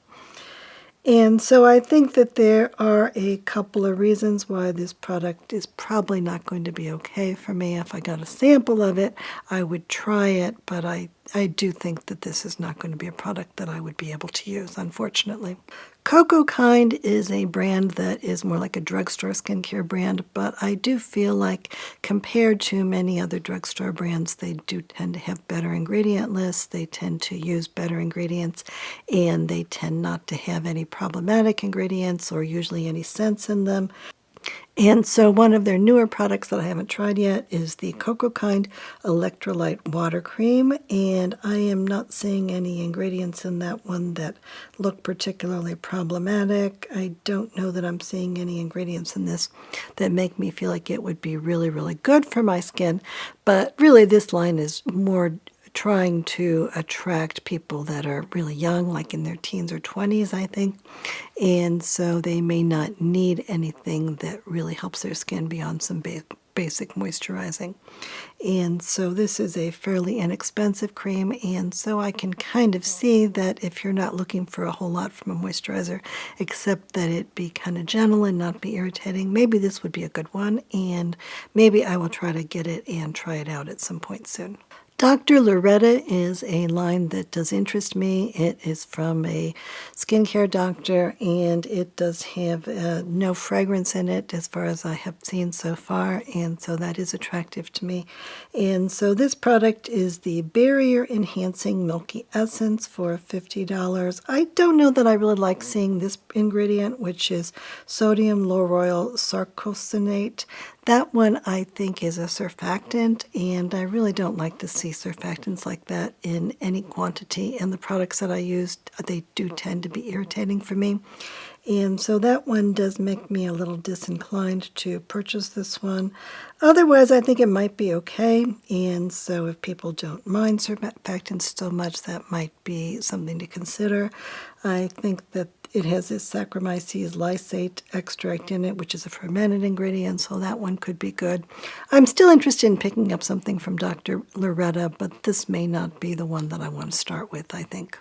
And so I think that there are a couple of reasons why this product is probably not going to be okay for me. If I got a sample of it, I would try it, but I do think that this is not going to be a product that I would be able to use, unfortunately. Coco Kind is a brand that is more like a drugstore skincare brand, but I do feel like compared to many other drugstore brands, they do tend to have better ingredient lists, they tend to use better ingredients, and they tend not to have any problematic ingredients or usually any scents in them. And so one of their newer products that I haven't tried yet is the Coco Kind Electrolyte Water Cream, and I am not seeing any ingredients in that one that look particularly problematic. I don't know that I'm seeing any ingredients in this that make me feel like it would be really, really good for my skin, but really this line is more trying to attract people that are really young, like in their teens or 20s, I think. And so they may not need anything that really helps their skin beyond some basic moisturizing. And so this is a fairly inexpensive cream, and so I can kind of see that if you're not looking for a whole lot from a moisturizer, except that it be kind of gentle and not be irritating, maybe this would be a good one, and maybe I will try to get it and try it out at some point soon. Dr. Loretta is a line that does interest me. It is from a skincare doctor, and it does have no fragrance in it as far as I have seen so far, and so that is attractive to me. And so this product is the Barrier Enhancing Milky Essence for $50. I don't know that I really like seeing this ingredient, which is sodium lauryl sarcosinate. That one I think is a surfactant, and I really don't like to see surfactants like that in any quantity, and the products that I used, they do tend to be irritating for me. And so that one does make me a little disinclined to purchase this one. Otherwise, I think it might be okay, and so if people don't mind surfactants so much, that might be something to consider. I think that it has this Saccharomyces lysate extract in it, which is a fermented ingredient, so that one could be good. I'm still interested in picking up something from Dr. Loretta, but this may not be the one that I want to start with, I think.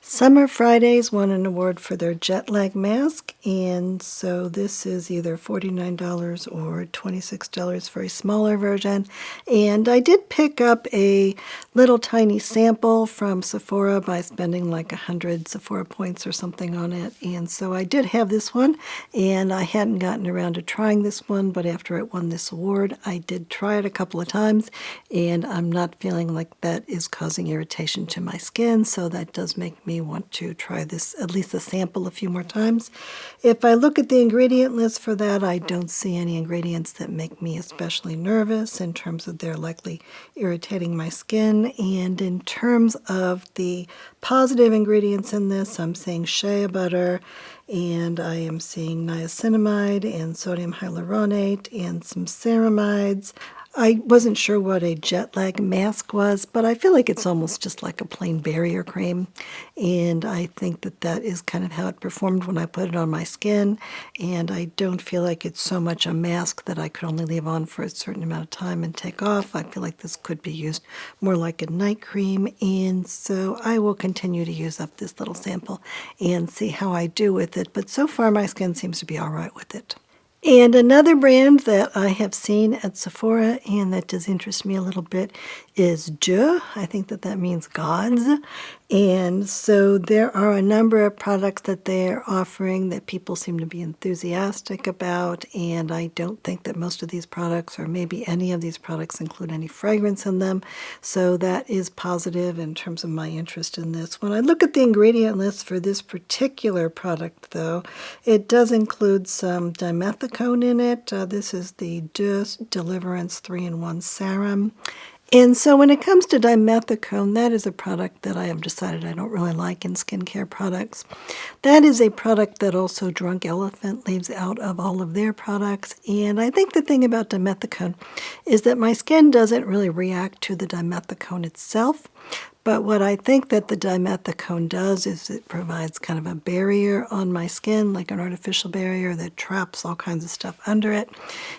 Summer Fridays won an award for their jet lag mask, and so this is either $49 or $26 for a smaller version. And I did pick up a little tiny sample from Sephora by spending like 100 Sephora points or something on it, and so I did have this one, and I hadn't gotten around to trying this one, but after it won this award, I did try it a couple of times, and I'm not feeling like that is causing irritation to my skin, so that does make me want to try this, at least a sample, a few more times. If I look at the ingredient list for that, I don't see any ingredients that make me especially nervous in terms of they're likely irritating my skin. And in terms of the positive ingredients in this, I'm seeing shea butter, and I am seeing niacinamide and sodium hyaluronate and some ceramides. I wasn't sure what a jet lag mask was, but I feel like it's almost just like a plain barrier cream, and I think that that is kind of how it performed when I put it on my skin, and I don't feel like it's so much a mask that I could only leave on for a certain amount of time and take off. I feel like this could be used more like a night cream, and so I will continue to use up this little sample and see how I do with it, but so far my skin seems to be all right with it. And another brand that I have seen at Sephora and that does interest me a little bit is Dieu. I think that that means gods. And so there are a number of products that they're offering that people seem to be enthusiastic about, and I don't think that most of these products, or maybe any of these products, include any fragrance in them. So that is positive in terms of my interest in this. When I look at the ingredient list for this particular product, though, it does include some dimethicone in it. This is the Dieu Deliverance 3-in-1 Serum. And so when it comes to dimethicone, that is a product that I have decided I don't really like in skincare products. That is a product that also Drunk Elephant leaves out of all of their products. And I think the thing about dimethicone is that my skin doesn't really react to the dimethicone itself. But what I think that the dimethicone does is it provides kind of a barrier on my skin, like an artificial barrier that traps all kinds of stuff under it,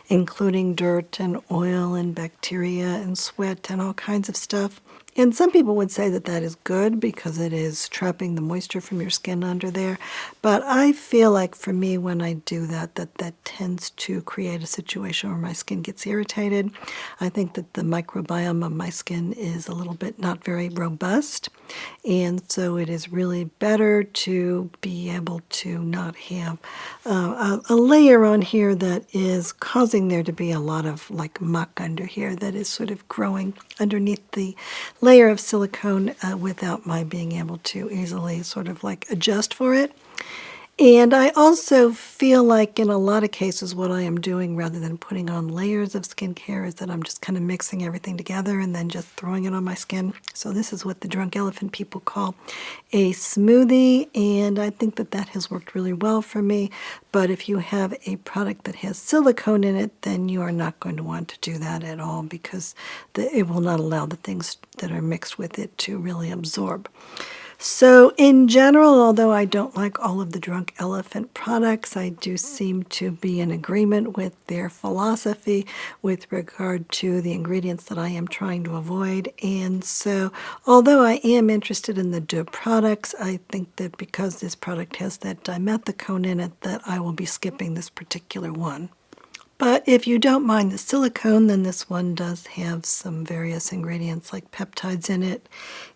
including dirt and oil and bacteria and sweat and all kinds of stuff. And some people would say that that is good because it is trapping the moisture from your skin under there. But I feel like for me, when I do that, that tends to create a situation where my skin gets irritated. I think that the microbiome of my skin is a little bit not very robust. And so it is really better to be able to not have a layer on here that is causing there to be a lot of like muck under here that is sort of growing underneath the layer of silicone without my being able to easily sort of like adjust for it. And I also feel like in a lot of cases what I am doing rather than putting on layers of skincare is that I'm just kind of mixing everything together and then just throwing it on my skin. So this is what the Drunk Elephant people call a smoothie, and I think that that has worked really well for me. But if you have a product that has silicone in it, then you are not going to want to do that at all because it will not allow the things that are mixed with it to really absorb. So in general, although I don't like all of the Drunk Elephant products, I do seem to be in agreement with their philosophy with regard to the ingredients that I am trying to avoid. And so although I am interested in the Dieu products, I think that because this product has that dimethicone in it, that I will be skipping this particular one. But if you don't mind the silicone, then this one does have some various ingredients like peptides in it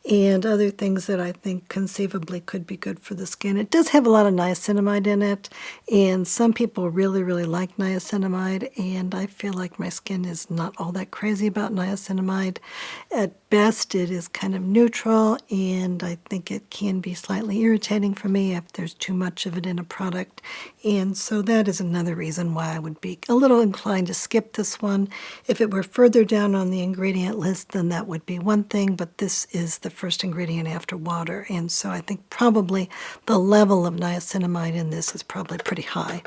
and other things that I think conceivably could be good for the skin. It does have a lot of niacinamide in it, and some people really, really like niacinamide, and I feel like my skin is not all that crazy about niacinamide. At best, it is kind of neutral, and I think it can be slightly irritating for me if there's too much of it in a product, and so that is another reason why I would be a little inclined to skip this one. If it were further down on the ingredient list, then that would be one thing, but this is the first ingredient after water, and so I think probably the level of niacinamide in this is probably pretty high.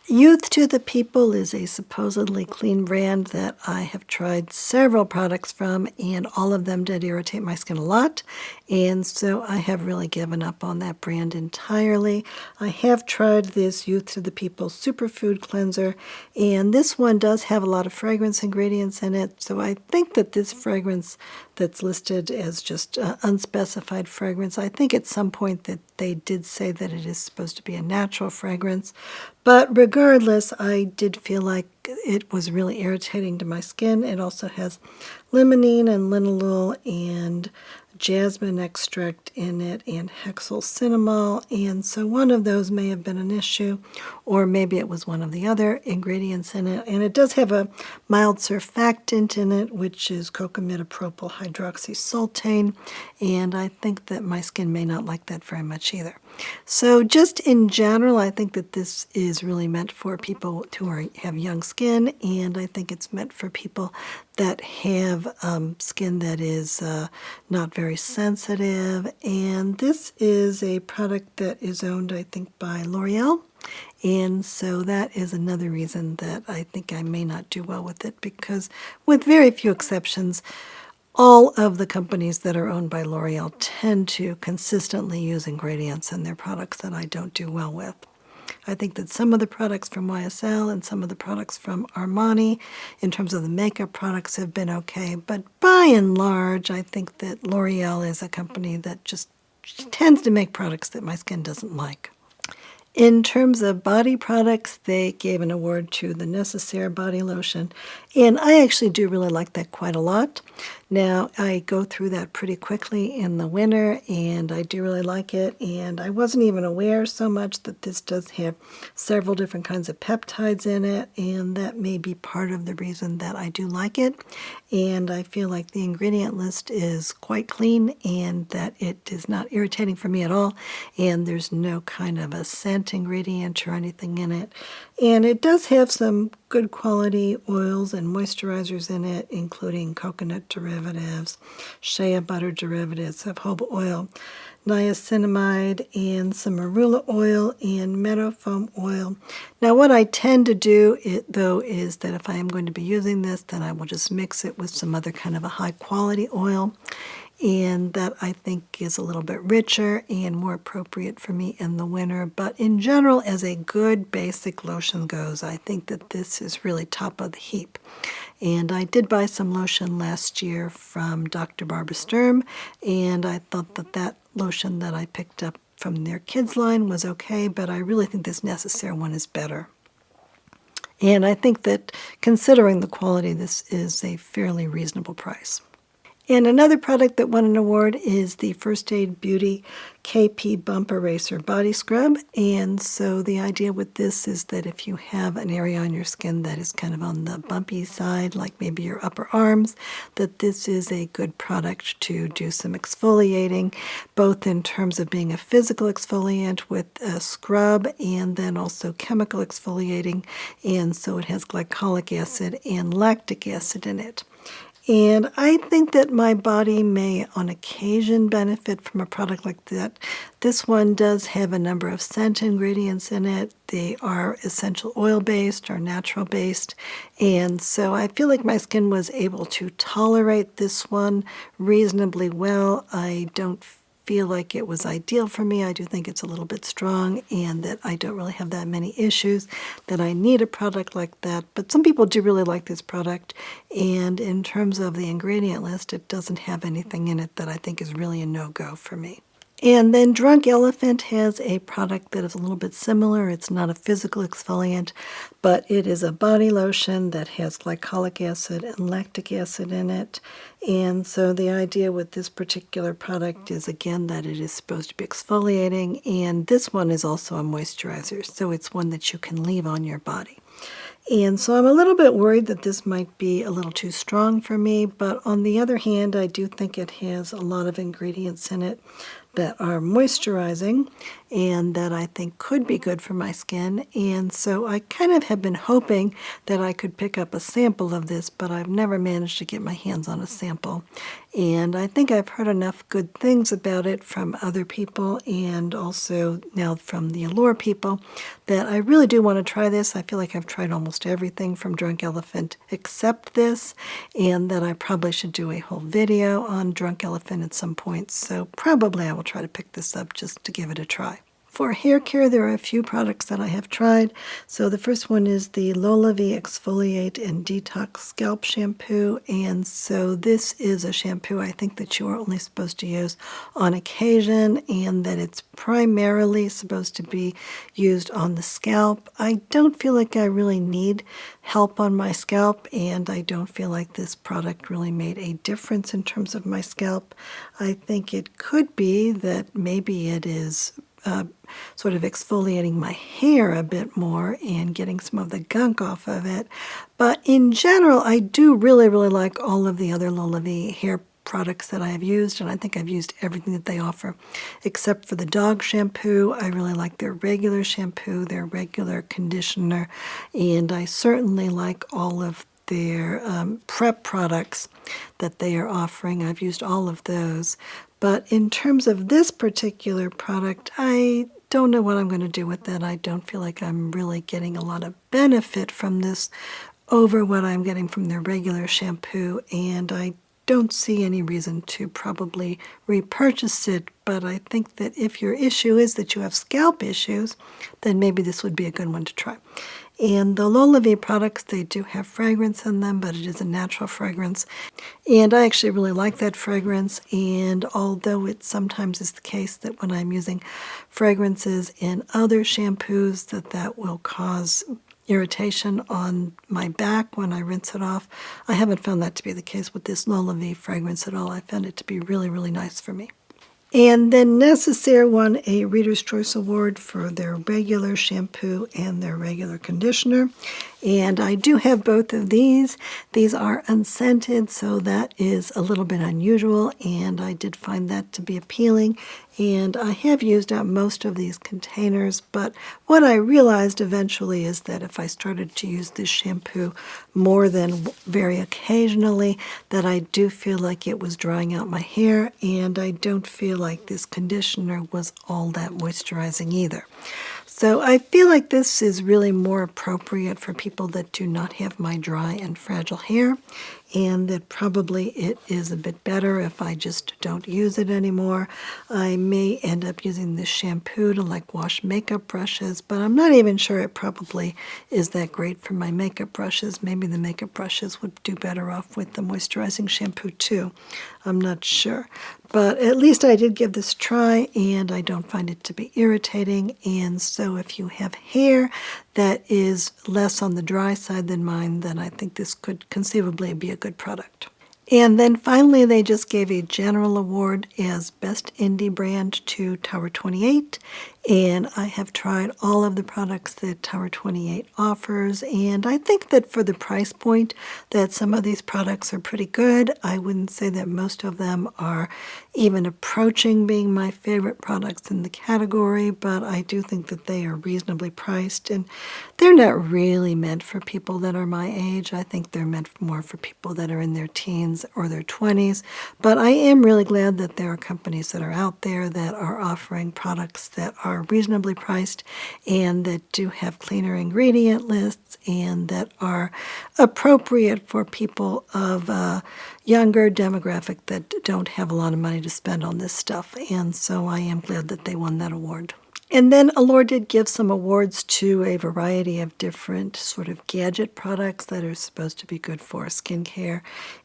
Youth to the People is a supposedly clean brand that I have tried several products from, and all of them did irritate my skin a lot, and so I have really given up on that brand entirely. I have tried this Youth to the People Superfood Cleanser, and this one does have a lot of fragrance ingredients in it, so I think that this fragrance that's listed as just unspecified fragrance. I think at some point that they did say that it is supposed to be a natural fragrance, but regardless, I did feel like it was really irritating to my skin. It also has limonene and linalool and jasmine extract in it and hexyl cinnamol, and so one of those may have been an issue, or maybe it was one of the other ingredients in it. And it does have a mild surfactant in it, which is cocamidopropyl hydroxysultane, and I think that my skin may not like that very much either. So just in general, I think that this is really meant for people who have young skin, and I think it's meant for people that have skin that is not very sensitive. And this is a product that is owned, I think, by L'Oreal. And so that is another reason that I think I may not do well with it, because with very few exceptions, all of the companies that are owned by L'Oreal tend to consistently use ingredients in their products that I don't do well with. I think that some of the products from YSL and some of the products from Armani, in terms of the makeup products, have been okay. But by and large, I think that L'Oreal is a company that just tends to make products that my skin doesn't like. In terms of body products, they gave an award to the Necessaire body lotion, and I actually do really like that quite a lot. Now, I go through that pretty quickly in the winter, and I do really like it, and I wasn't even aware so much that this does have several different kinds of peptides in it, and that may be part of the reason that I do like it. And I feel like the ingredient list is quite clean, and that it is not irritating for me at all, and there's no kind of a scent ingredient or anything in it. And it does have some good quality oils and moisturizers in it, including coconut derivatives, shea butter derivatives, jojoba oil, niacinamide, and some marula oil and meadow foam oil. Now, what I tend to do, though, is that if I am going to be using this, then I will just mix it with some other kind of a high-quality oil, and that I think is a little bit richer and more appropriate for me in the winter. But in general, as a good basic lotion goes, I think that this is really top of the heap. And I did buy some lotion last year from Dr. Barbara Sturm, and I thought that that lotion that I picked up from their kids line was okay, but I really think this Necessaire one is better. And I think that considering the quality, this is a fairly reasonable price. And another product that won an award is the First Aid Beauty KP Bump Eraser Body Scrub. And so the idea with this is that if you have an area on your skin that is kind of on the bumpy side, like maybe your upper arms, that this is a good product to do some exfoliating, both in terms of being a physical exfoliant with a scrub and then also chemical exfoliating. And so it has glycolic acid and lactic acid in it. And I think that my body may on occasion benefit from a product like that. This one does have a number of scent ingredients in it. They are essential oil based or natural based. And so I feel like my skin was able to tolerate this one reasonably well. I don't feel like it was ideal for me. I do think it's a little bit strong and that I don't really have that many issues that I need a product like that. But some people do really like this product, and in terms of the ingredient list, it doesn't have anything in it that I think is really a no-go for me. And then Drunk Elephant has a product that is a little bit similar. It's not a physical exfoliant, but it is a body lotion that has glycolic acid and lactic acid in it. And so the idea with this particular product is, again, that it is supposed to be exfoliating, and this one is also a moisturizer, so it's one that you can leave on your body. And so I'm a little bit worried that this might be a little too strong for me, but on the other hand, I do think it has a lot of ingredients in it that are moisturizing and that I think could be good for my skin. And so I kind of have been hoping that I could pick up a sample of this, but I've never managed to get my hands on a sample. And I think I've heard enough good things about it from other people and also now from the Allure people that I really do want to try this. I feel like I've tried almost everything from Drunk Elephant except this, and that I probably should do a whole video on Drunk Elephant at some point. So probably I will try to pick this up just to give it a try. For hair care, there are a few products that I have tried. So the first one is the Lolavi Exfoliate and Detox Scalp Shampoo. And so this is a shampoo I think that you are only supposed to use on occasion, and that it's primarily supposed to be used on the scalp. I don't feel like I really need help on my scalp, and I don't feel like this product really made a difference in terms of my scalp. I think it could be that maybe it is sort of exfoliating my hair a bit more and getting some of the gunk off of it. But in general, I do really, really like all of the other Lolavi hair products that I have used, and I think I've used everything that they offer except for the dog shampoo. I really like their regular shampoo, their regular conditioner, and I certainly like all of their prep products that they are offering. I've used all of those. But in terms of this particular product, I don't know what I'm going to do with it. I don't feel like I'm really getting a lot of benefit from this over what I'm getting from their regular shampoo, and I don't see any reason to probably repurchase it. But I think that if your issue is that you have scalp issues, then maybe this would be a good one to try. And the Lolavi products, they do have fragrance in them, but it is a natural fragrance. And I actually really like that fragrance. And although it sometimes is the case that when I'm using fragrances in other shampoos, that will cause irritation on my back when I rinse it off, I haven't found that to be the case with this Lolavi fragrance at all. I found it to be really, really nice for me. And then Necessaire won a Reader's Choice Award for their regular shampoo and their regular conditioner. And I do have both of these. These are unscented, so that is a little bit unusual, and I did find that to be appealing. And I have used up most of these containers, but what I realized eventually is that if I started to use this shampoo more than very occasionally, that I do feel like it was drying out my hair, and I don't feel like this conditioner was all that moisturizing either. So I feel like this is really more appropriate for people that do not have my dry and fragile hair, and that probably it is a bit better if I just don't use it anymore. I may end up using this shampoo to like wash makeup brushes, but I'm not even sure it probably is that great for my makeup brushes. Maybe the makeup brushes would do better off with the moisturizing shampoo too. I'm not sure. But at least I did give this a try, and I don't find it to be irritating. And so if you have hair that is less on the dry side than mine, then I think this could conceivably be a good product. And then finally, they just gave a general award as Best Indie Brand to Tower 28. And I have tried all of the products that Tower 28 offers, and I think that for the price point that some of these products are pretty good. I wouldn't say that most of them are even approaching being my favorite products in the category, but I do think that they are reasonably priced, and they're not really meant for people that are my age. I think they're meant more for people that are in their teens or their 20s, but I am really glad that there are companies that are out there that are offering products that are reasonably priced and that do have cleaner ingredient lists and that are appropriate for people of a younger demographic that don't have a lot of money to spend on this stuff. And so I am glad that they won that award. And then Allure did give some awards to a variety of different sort of gadget products that are supposed to be good for skincare.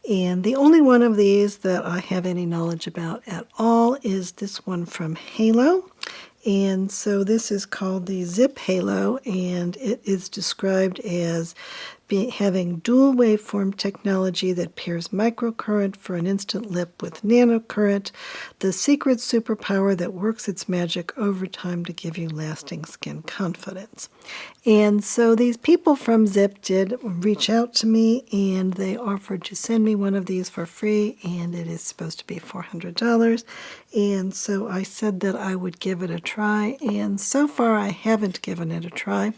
And the only one of these that I have any knowledge about at all is this one from Halo. And so this is called the Zip Halo, and it is described as having dual waveform technology that pairs microcurrent for an instant lip with nanocurrent, the secret superpower that works its magic over time to give you lasting skin confidence. And so these people from Zip did reach out to me, and they offered to send me one of these for free, and it is supposed to be $400. And so I said that I would give it a try, and so far I haven't given it a try.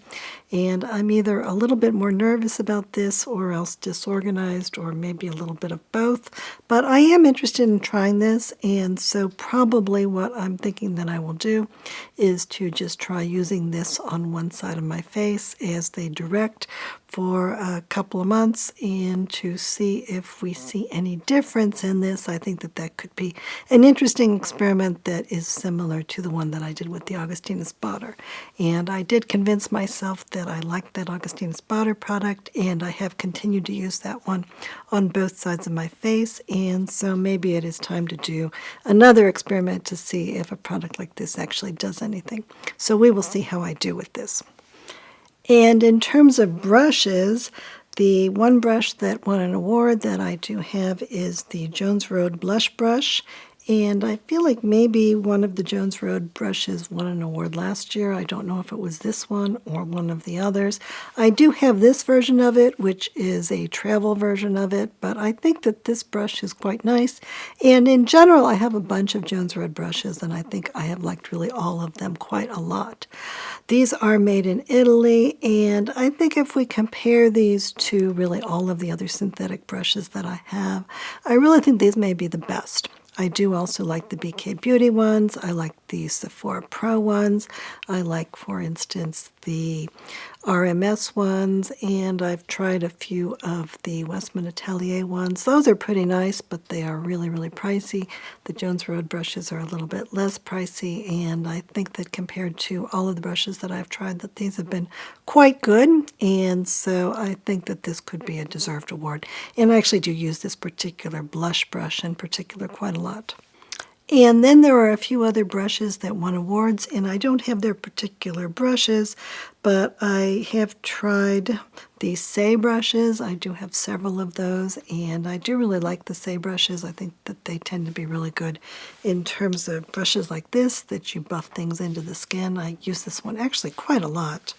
And I'm either a little bit more nervous about this or else disorganized, or maybe a little bit of both. But I am interested in trying this, and so probably what I'm thinking that I will do is to just try using this on one side of my face as they direct for a couple of months and to see if we see any difference in this. I think that that could be an interesting experiment that is similar to the one that I did with the Augustina Spotter. And I did convince myself that I liked that Augustina Spotter product, and I have continued to use that one on both sides of my face. And so maybe it is time to do another experiment to see if a product like this actually does anything. So we will see how I do with this. And in terms of brushes, the one brush that won an award that I do have is the Jones Road Blush Brush. And I feel like maybe one of the Jones Road brushes won an award last year. I don't know if it was this one or one of the others. I do have this version of it, which is a travel version of it, but I think that this brush is quite nice. And in general, I have a bunch of Jones Road brushes, and I think I have liked really all of them quite a lot. These are made in Italy, and I think if we compare these to really all of the other synthetic brushes that I have, I really think these may be the best. I do also like the BK Beauty ones. I like the Sephora Pro ones. I like, for instance, the RMS ones, and I've tried a few of the Westman Atelier ones. Those are pretty nice, but they are really, really pricey. The Jones Road brushes are a little bit less pricey, and I think that compared to all of the brushes that I've tried, that these have been quite good, and so I think that this could be a deserved award. And I actually do use this particular blush brush in particular quite a lot. And then there are a few other brushes that won awards, and I don't have their particular brushes, but I have tried the Say brushes. I do have several of those, and I do really like the Say brushes. I think that they tend to be really good in terms of brushes like this, that you buff things into the skin. I use this one actually quite a lot.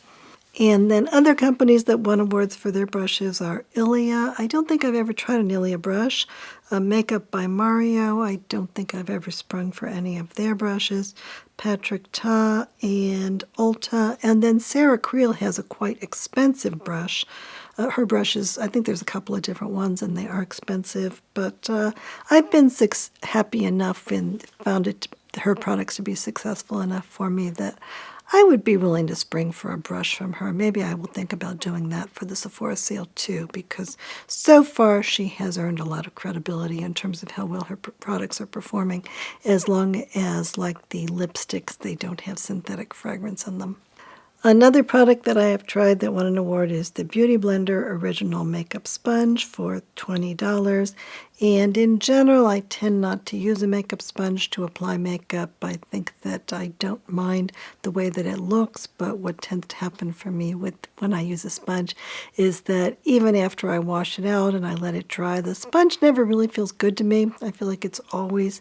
And then other companies that won awards for their brushes are Ilia. I don't think I've ever tried an Ilia brush. Makeup by Mario. I don't think I've ever sprung for any of their brushes. Patrick Ta and Ulta. And then Sarah Creel has a quite expensive brush. Her brushes, I think there's a couple of different ones, and they are expensive. But I've been happy enough and found her products to be successful enough for me that I would be willing to spring for a brush from her. Maybe I will think about doing that for the Sephora sale too, because so far she has earned a lot of credibility in terms of how well her products are performing, as long as, like the lipsticks, they don't have synthetic fragrance in them. Another product that I have tried that won an award is the Beauty Blender Original Makeup Sponge for $20. And in general, I tend not to use a makeup sponge to apply makeup. I think that I don't mind the way that it looks, but what tends to happen for me when I use a sponge is that even after I wash it out and I let it dry, the sponge never really feels good to me. I feel like it's always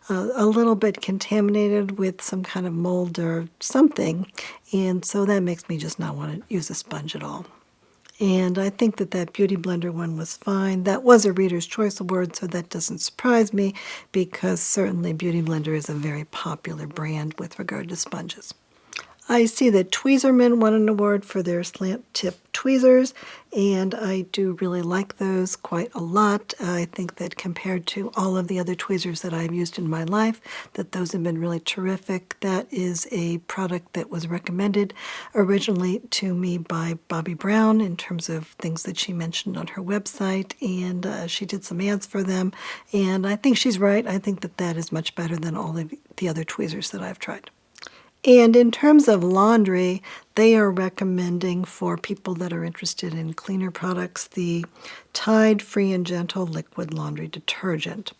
a little bit contaminated with some kind of mold or something, and so that makes me just not want to use a sponge at all. And I think that that Beauty Blender one was fine. That was a Reader's Choice Award, so that doesn't surprise me, because certainly Beauty Blender is a very popular brand with regard to sponges. I see that Tweezerman won an award for their slant tip tweezers, and I do really like those quite a lot. I think that compared to all of the other tweezers that I've used in my life, that those have been really terrific. That is a product that was recommended originally to me by Bobbi Brown in terms of things that she mentioned on her website, and she did some ads for them, and I think she's right. I think that that is much better than all of the other tweezers that I've tried. And in terms of laundry, they are recommending for people that are interested in cleaner products the Tide Free and Gentle Liquid Laundry Detergent.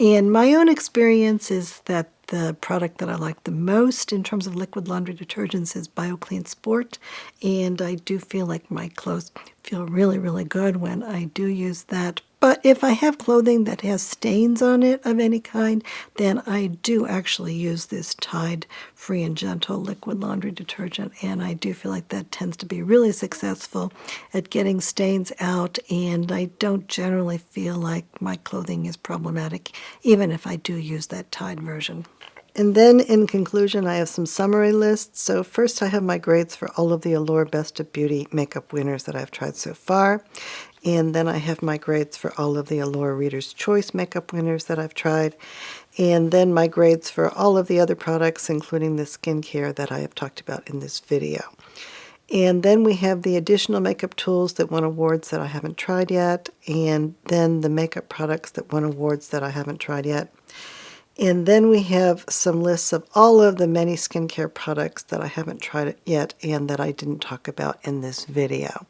And my own experience is that the product that I like the most in terms of liquid laundry detergents is BioClean Sport, and I do feel like my clothes feel really, really good when I do use that. But if I have clothing that has stains on it of any kind, then I do actually use this Tide Free and Gentle Liquid Laundry Detergent, and I do feel like that tends to be really successful at getting stains out, and I don't generally feel like my clothing is problematic, even if I do use that Tide version. And then in conclusion, I have some summary lists. So first I have my grades for all of the Allure Best of Beauty makeup winners that I've tried so far. And then I have my grades for all of the Allure Reader's Choice makeup winners that I've tried. And then my grades for all of the other products, including the skincare that I have talked about in this video. And then we have the additional makeup tools that won awards that I haven't tried yet, and then the makeup products that won awards that I haven't tried yet. And then we have some lists of all of the many skincare products that I haven't tried yet and that I didn't talk about in this video.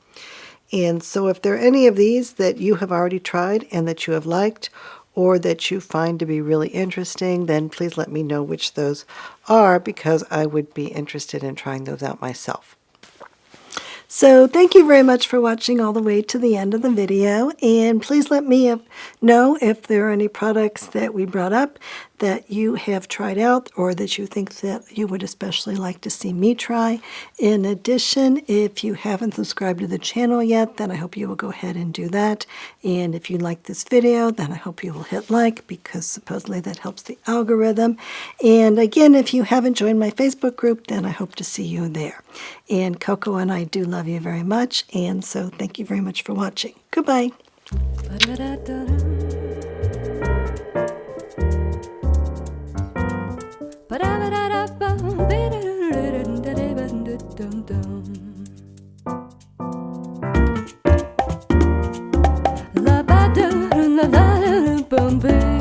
And so if there are any of these that you have already tried and that you have liked, or that you find to be really interesting, then please let me know which those are, because I would be interested in trying those out myself. So thank you very much for watching all the way to the end of the video, and please let me know if there are any products that we brought up that you have tried out or that you think that you would especially like to see me try. In addition, if you haven't subscribed to the channel yet, then I hope you will go ahead and do that. And if you like this video, then I hope you will hit like, because supposedly that helps the algorithm. And again, if you haven't joined my Facebook group, then I hope to see you there. And Coco and I do love you very much, and so thank you very much for watching. Goodbye. La ba da la la la bum